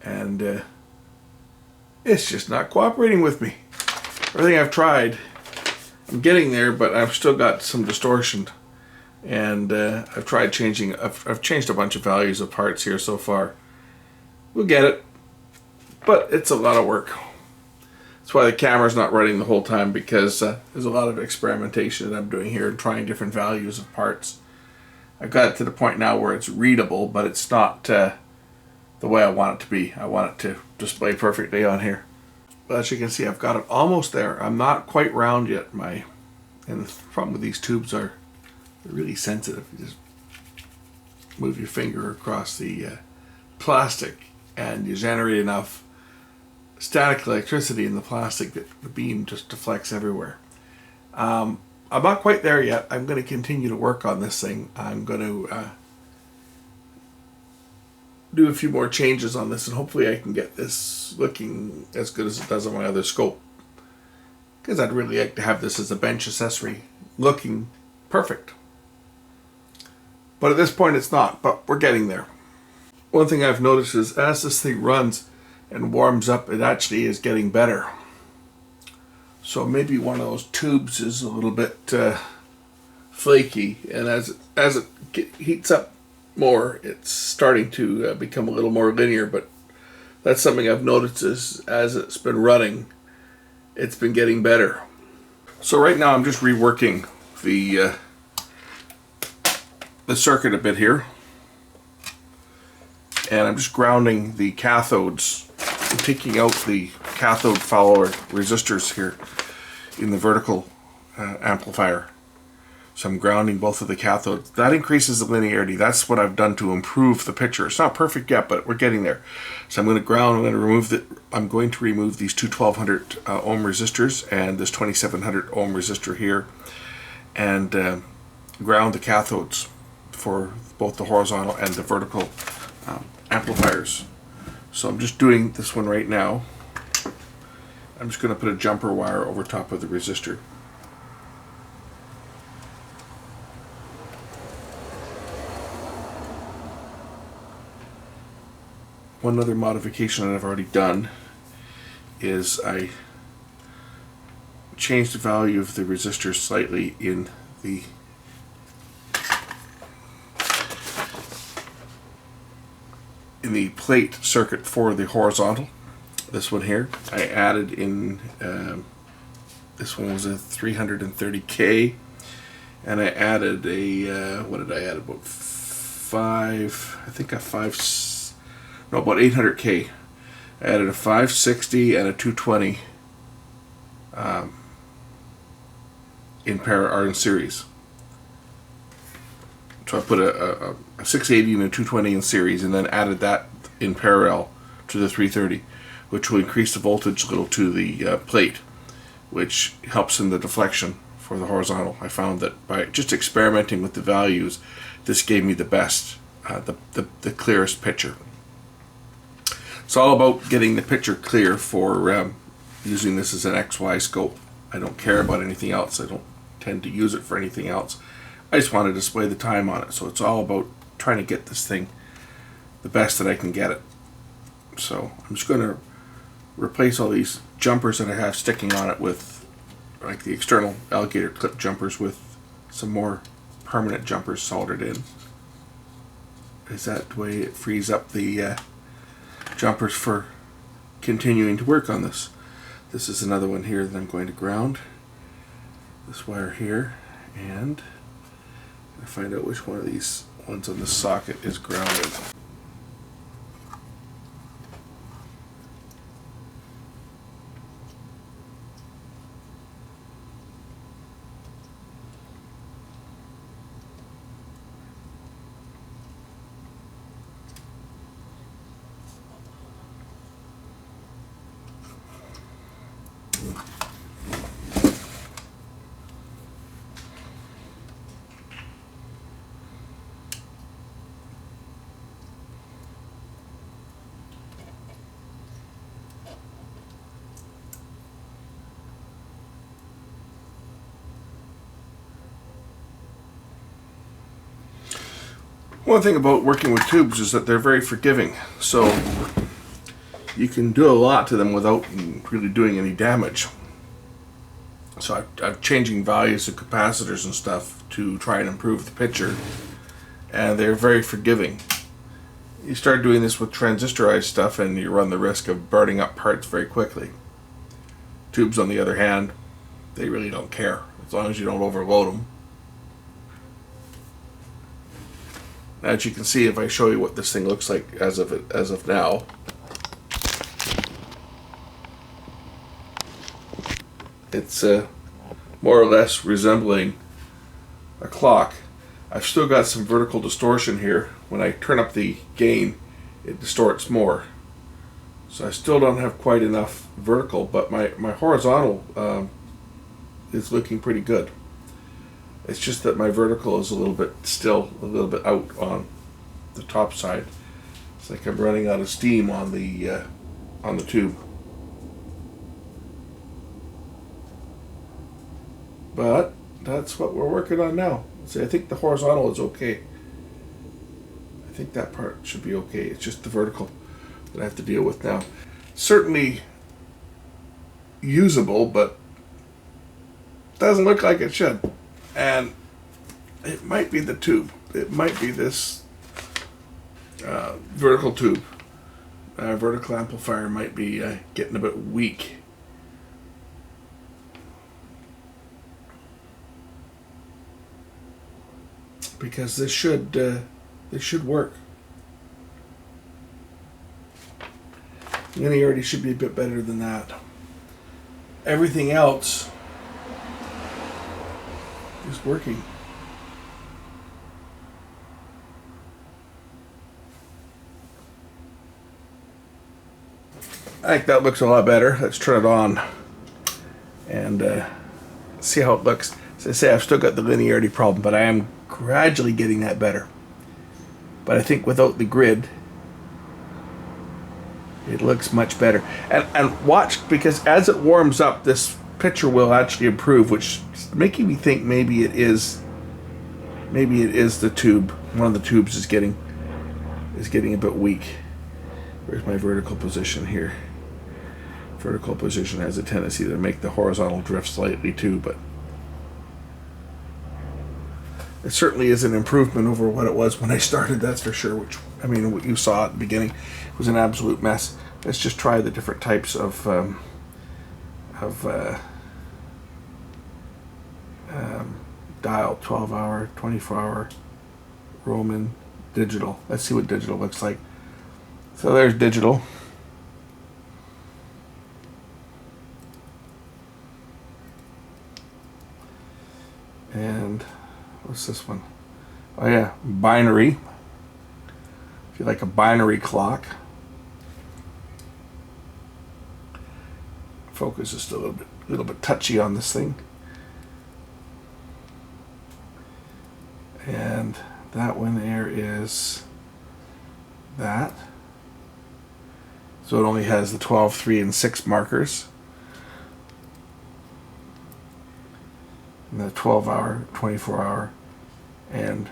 Speaker 1: And it's just not cooperating with me. Everything I've tried, I'm getting there, but I've still got some distortion. And I've tried changing, I've changed a bunch of values of parts here so far. We'll get it, but it's a lot of work. That's why the camera's not running the whole time, because there's a lot of experimentation that I'm doing here and trying different values of parts. I've got it to the point now where it's readable, but it's not the way I want it to be. I want it to display perfectly on here. But as you can see, I've got it almost there. I'm not quite round yet. And the problem with these tubes are they're really sensitive. You just move your finger across the plastic and you generate enough static electricity in the plastic that the beam just deflects everywhere. I'm not quite there yet. I'm going to continue to work on this thing. I'm going to do a few more changes on this, and hopefully I can get this looking as good as it does on my other scope, because I'd really like to have this as a bench accessory looking perfect. But at this point it's not, but we're getting there. One thing I've noticed is as this thing runs and warms up, it actually is getting better. So maybe one of those tubes is a little bit flaky, and as it heats up more, it's starting to become a little more linear. But that's something I've noticed is as it's been running, it's been getting better. So right now I'm just reworking the circuit a bit here, and I'm just grounding the cathodes and taking out the cathode follower resistors here in the vertical amplifier. So I'm grounding both of the cathodes. That increases the linearity. That's what I've done to improve the picture. It's not perfect yet, but we're getting there. So I'm going to ground. I'm going to remove these two 1200 ohm resistors and this 2700 ohm resistor here, and ground the cathodes for both the horizontal and the vertical amplifiers. So I'm just doing this one right now. I'm just going to put a jumper wire over top of the resistor. One other modification that I've already done is I changed the value of the resistor slightly in the plate circuit for the horizontal. This one here, I added in, this one was a 330K, and I added a, what did I add, about about 800K. I added a 560 and a 220 in series. So I put a 680 and a 220 in series, and then added that in parallel to the 330, which will increase the voltage a little to the plate, which helps in the deflection for the horizontal. I found that by just experimenting with the values, this gave me the best, the clearest picture. It's all about getting the picture clear for using this as an XY scope. I don't care about anything else. I don't tend to use it for anything else. I just want to display the time on it. So it's all about trying to get this thing the best that I can get it. So I'm just going to replace all these jumpers that I have sticking on it with, like the external alligator clip jumpers, with some more permanent jumpers soldered in. Is that way it frees up the jumpers for continuing to work on this. This is another one here that I'm going to ground. This wire here, and I find out which one of these ones on the socket is grounded. One thing about working with tubes is that they're very forgiving, so you can do a lot to them without really doing any damage. So I'm changing values of capacitors and stuff to try and improve the picture, and they're very forgiving. You start doing this with transistorized stuff and you run the risk of burning up parts very quickly. Tubes, on the other hand, they really don't care as long as you don't overload them. As you can see, if I show you what this thing looks like as of now, it's more or less resembling a clock. I've still got some vertical distortion here. When I turn up the gain, it distorts more. So I still don't have quite enough vertical, but my horizontal is looking pretty good. It's just that my vertical is still a little bit out on the top side. It's like I'm running out of steam on the tube. But that's what we're working on now. See, I think the horizontal is okay. I think that part should be okay. It's just the vertical that I have to deal with now. Certainly usable, but doesn't look like it should. And it might be the tube. It might be this vertical tube. Vertical amplifier might be getting a bit weak. Because this should work. Linearity should be a bit better than that. Everything else is working. I think that looks a lot better. Let's turn it on and see how it looks. As I say, I've still got the linearity problem, but I am gradually getting that better. But I think without the grid, it looks much better. And watch, because as it warms up, this picture will actually improve, which is making me think maybe it is the tube. One of the tubes is getting a bit weak. Where's my vertical position here? Vertical position has a tendency to make the horizontal drift slightly too, but it certainly is an improvement over what it was when I started, that's for sure. Which, I mean, what you saw at the beginning was an absolute mess. Let's just try the different types of dial: 12-hour, 24-hour, Roman, digital. Let's see what digital looks like. So there's digital. And what's this one? Oh yeah, binary. If you like a binary clock. Focus is still a little bit touchy on this thing. And that one there is that. So it only has the 12, 3, and 6 markers. And the 12-hour, 24-hour, and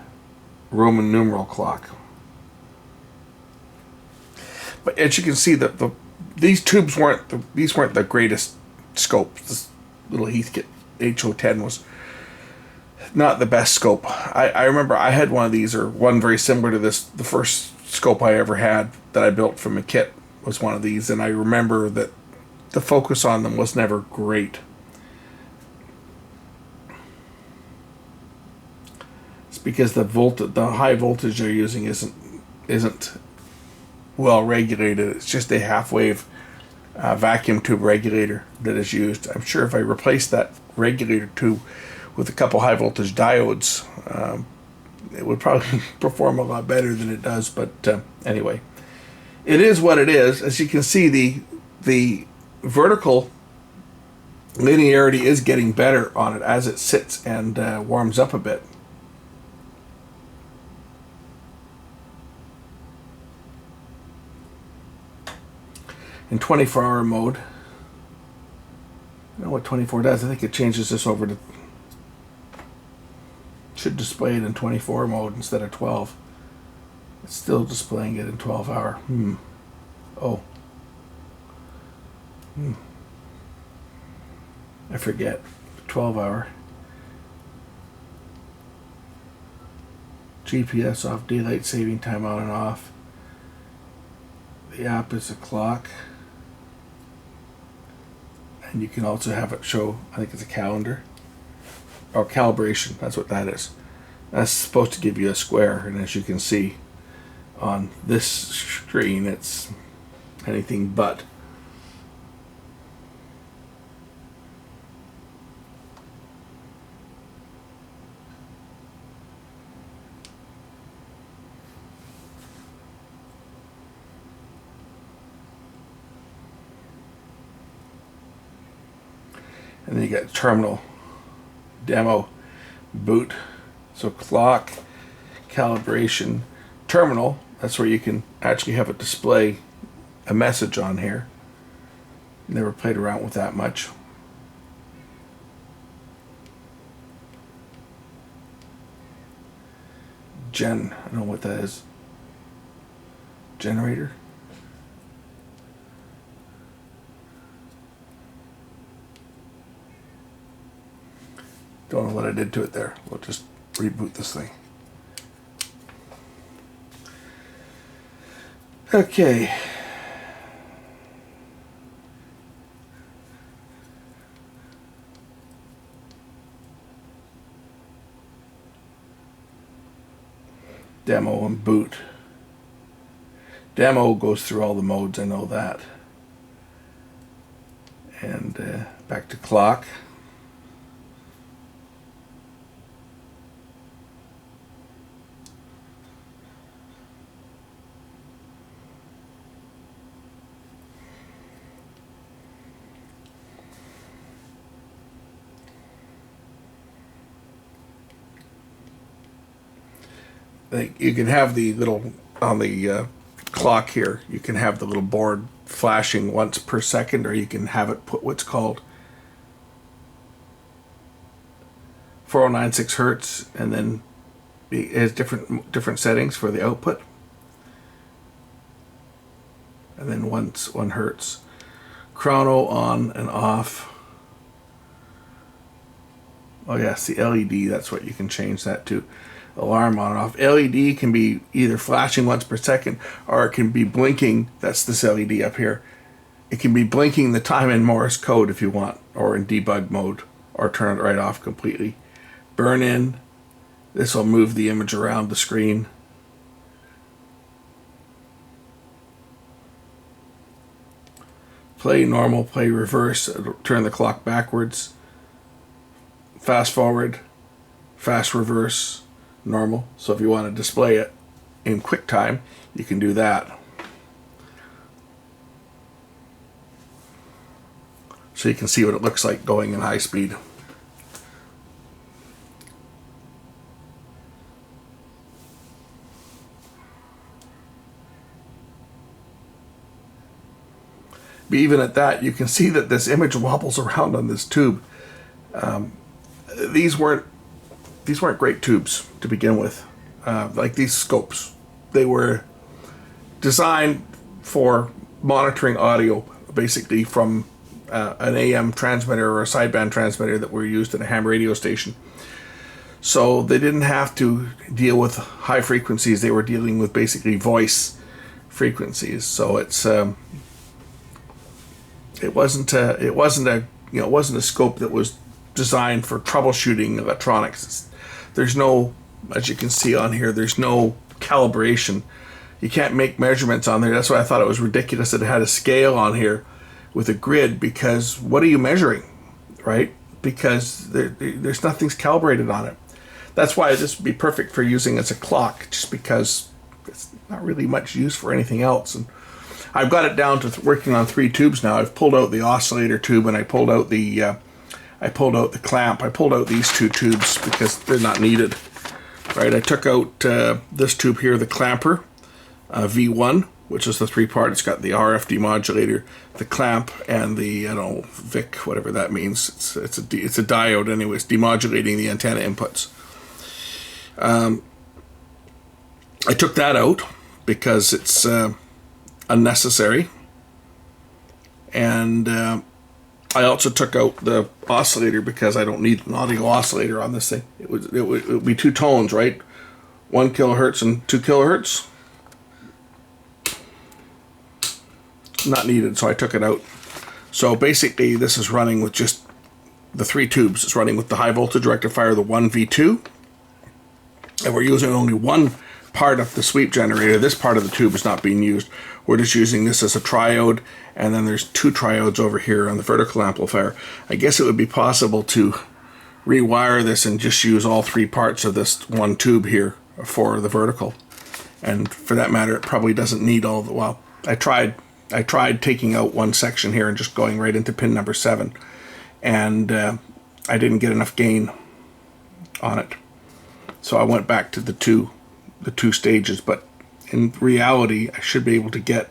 Speaker 1: Roman numeral clock. But as you can see, these tubes weren't the greatest scope. This little Heathkit HO10 was not the best scope. I remember I had one of these, or one very similar to this. The first scope I ever had that I built from a kit was one of these, and I remember that the focus on them was never great. It's because the high voltage they're using isn't well regulated. It's just a half-wave vacuum tube regulator that is used. I'm sure if I replaced that regulator tube with a couple high voltage diodes, it would probably perform a lot better than it does. But anyway, it is what it is. As you can see, the vertical linearity is getting better on it as it sits and warms up a bit. In 24-hour mode, I don't know what 24 does. I think it changes this over to, should display it in 24 mode instead of 12. It's still displaying it in 12 hour. Oh. I forget. 12 hour. GPS off, daylight saving time on and off. The app is a clock. And you can also have it show, I think it's a calendar. Or calibration, that's what that is. That's supposed to give you a square, and as you can see on this screen, it's anything but. And then you got terminal, demo, boot. So clock, calibration, terminal, that's where you can actually have it display a message on here. Never played around with that much. I don't know what that is. Generator? Don't know what I did to it there. We'll just reboot this thing. Okay. Demo and boot. Demo goes through all the modes, I know that. And back to clock. You can have the little, on the clock here, you can have the little board flashing once per second, or you can have it put what's called 4096 hertz, and then it has different settings for the output. And then 1 hertz. Chrono on and off. Oh yes, the LED, that's what you can change that to. Alarm on and off. LED can be either flashing once per second, or it can be blinking. That's this LED up here. It can be blinking the time in Morse code if you want, or in debug mode, or turn it right off completely. Burn in. This will move the image around the screen. Play normal, play reverse, it'll turn the clock backwards. Fast forward, fast reverse, normal. So if you want to display it in QuickTime, you can do that. So you can see what it looks like going in high speed. But even at that, you can see that this image wobbles around on this tube. These weren't great tubes to begin with. Like these scopes, they were designed for monitoring audio, basically from an AM transmitter or a sideband transmitter that were used in a ham radio station. So they didn't have to deal with high frequencies. They were dealing with basically voice frequencies. So it wasn't a scope that was designed for troubleshooting electronics. There's no, as you can see on here, there's no calibration. You can't make measurements on there. That's why I thought it was ridiculous that it had a scale on here with a grid, because what are you measuring, right? Because there's nothing's calibrated on it. That's why this would be perfect for using as a clock, just because it's not really much use for anything else. And I've got it down to working on 3 tubes now. I've pulled out the oscillator tube, and I pulled out the clamp. I pulled out these 2 tubes because they're not needed. Right, I took out this tube here, the clamper, V1, which is the 3-part. It's got the RF demodulator, the clamp, and the, I don't know, VIC, whatever that means. It's a diode, anyways, demodulating the antenna inputs. I took that out because it's unnecessary. And I also took out the oscillator because I don't need an audio oscillator on this thing. It would be 2 tones, right? 1 kilohertz and 2 kilohertz. Not needed, so I took it out. So basically this is running with just the 3 tubes. It's running with the high voltage rectifier, the 1V2. And we're using only one part of the sweep generator. This part of the tube is not being used. We're just using this as a triode, and then there's 2 triodes over here on the vertical amplifier. I guess it would be possible to rewire this and just use all 3 parts of this one tube here for the vertical. And for that matter, it probably doesn't need all the, well, I tried taking out one section here and just going right into pin number 7, and I didn't get enough gain on it. So I went back to the two stages, but in reality, I should be able to get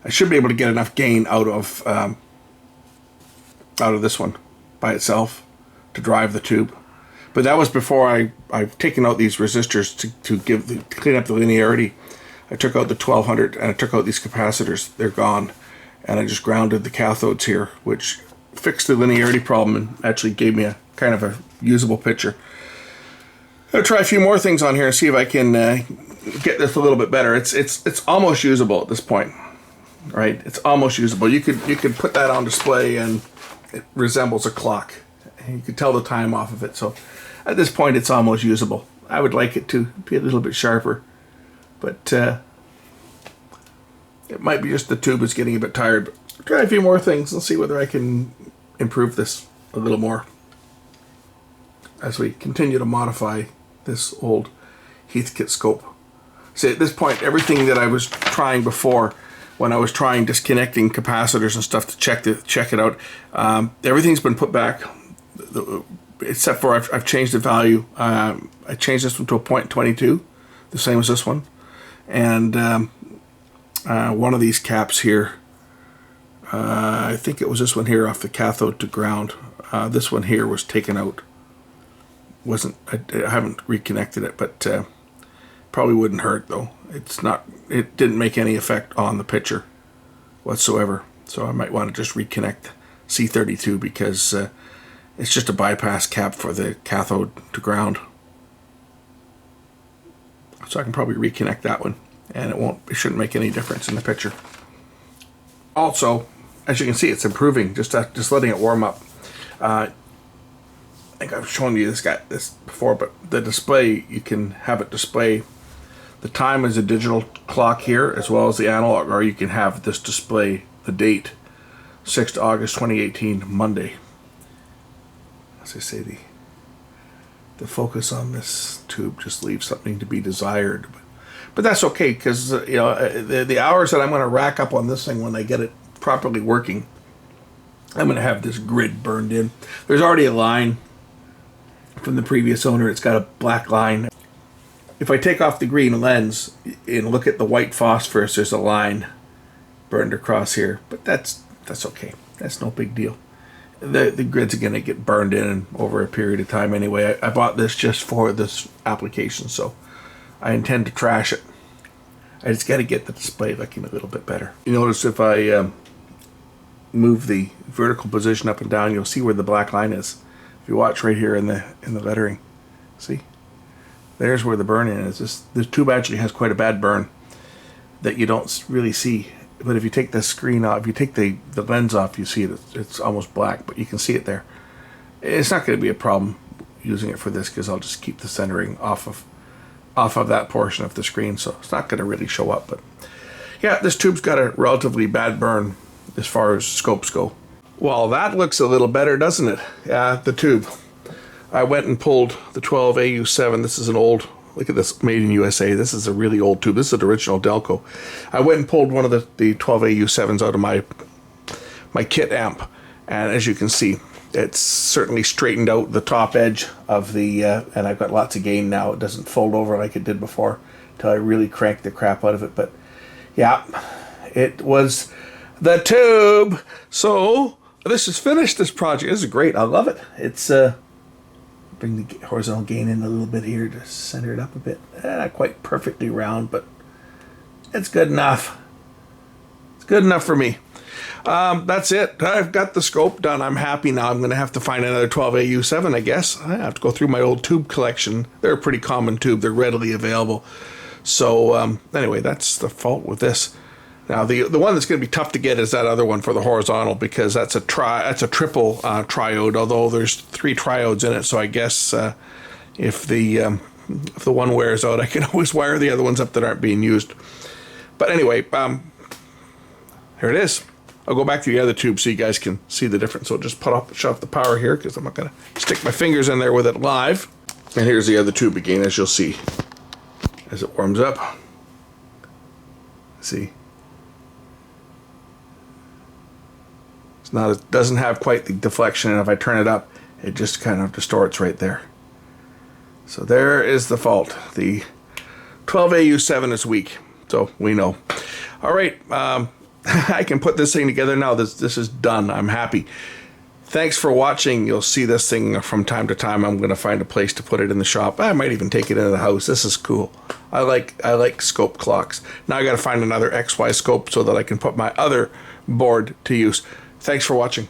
Speaker 1: enough gain out of this one by itself to drive the tube. But that was before I've taken out these resistors to clean up the linearity. I took out the 1200 and I took out these capacitors. They're gone, and I just grounded the cathodes here, which fixed the linearity problem and actually gave me a kind of a usable picture. I'll try a few more things on here and see if I can get this a little bit better. It's almost usable at this point, right? It's almost usable. You could put that on display and it resembles a clock. You could tell the time off of it. So at this point, it's almost usable. I would like it to be a little bit sharper, but it might be just the tube is getting a bit tired. But try a few more things and see whether I can improve this a little more as we continue to modify this old Heathkit scope. See, at this point, everything that I was trying before, when I was trying disconnecting capacitors and stuff to check it out, everything's been put back, except for I've changed the value. I changed this one to a 0.22, the same as this one, and one of these caps here, I think it was this one here off the cathode to ground. This one here was taken out. I haven't reconnected it, but probably wouldn't hurt though. It didn't make any effect on the picture whatsoever. So I might want to just reconnect C32 because it's just a bypass cap for the cathode to ground. So I can probably reconnect that one, and it shouldn't make any difference in the picture. Also, as you can see, it's improving just letting it warm up. I think I've shown you this before, but the display, you can have it display the time as a digital clock here as well as the analog, or you can have this display the date, 6th August 2018, Monday. As I say, the focus on this tube just leaves something to be desired, but that's okay, because the hours that I'm going to rack up on this thing when I get it properly working, I'm going to have this grid burned in. There's already a line from the previous owner. It's got a black line. If I take off the green lens and look at the white phosphorus, there's a line burned across here, but that's okay. That's no big deal. The grids are going to get burned in over a period of time anyway. I bought this just for this application, so I intend to trash it. I just got to get the display looking a little bit better. You notice if I move the vertical position up and down, you'll see where the black line is. If you watch right here in the lettering, see? There's where the burn in is. This tube actually has quite a bad burn that you don't really see. But if you take the screen off, if you take the lens off, you see it. It's almost black, but you can see it there. It's not going to be a problem using it for this because I'll just keep the centering off of that portion of the screen, so it's not going to really show up. But yeah, this tube's got a relatively bad burn as far as scopes go. Well, that looks a little better, doesn't it? The tube. I went and pulled the 12AU7. This is an old, look at this, made in USA. This is a really old tube. This is an original Delco. I went and pulled one of the 12AU7s out of my kit amp. And as you can see, it's certainly straightened out the top edge of the, and I've got lots of gain now. It doesn't fold over like it did before until I really cranked the crap out of it. But yeah, it was the tube. So this is finished, this project. This is great. I love it. It's Bring the horizontal gain in a little bit here to center it up a bit. Not quite perfectly round, but it's good enough. It's good enough for me. That's it. I've got the scope done. I'm happy now. I'm going to have to find another 12AU7, I guess. I have to go through my old tube collection. They're a pretty common tube. They're readily available. So anyway, that's the fault with this. Now the one that's going to be tough to get is that other one for the horizontal, because that's a triple triode, although there's 3 triodes in it. So I guess if the one wears out, I can always wire the other ones up that aren't being used. But anyway, here it is. I'll go back to the other tube so you guys can see the difference. So just shut off the power here, because I'm not going to stick my fingers in there with it live. And here's the other tube again, as you'll see as it warms up. See. It doesn't have quite the deflection, and if I turn it up, it just kind of distorts right there. So there is the fault. The 12AU7 is weak, so we know. All right, I can put this thing together now. This is done. I'm happy. Thanks for watching. You'll see this thing from time to time. I'm going to find a place to put it in the shop. I might even take it into the house. This is cool. I like scope clocks. Now I got to find another XY scope so that I can put my other board to use. Thanks for watching.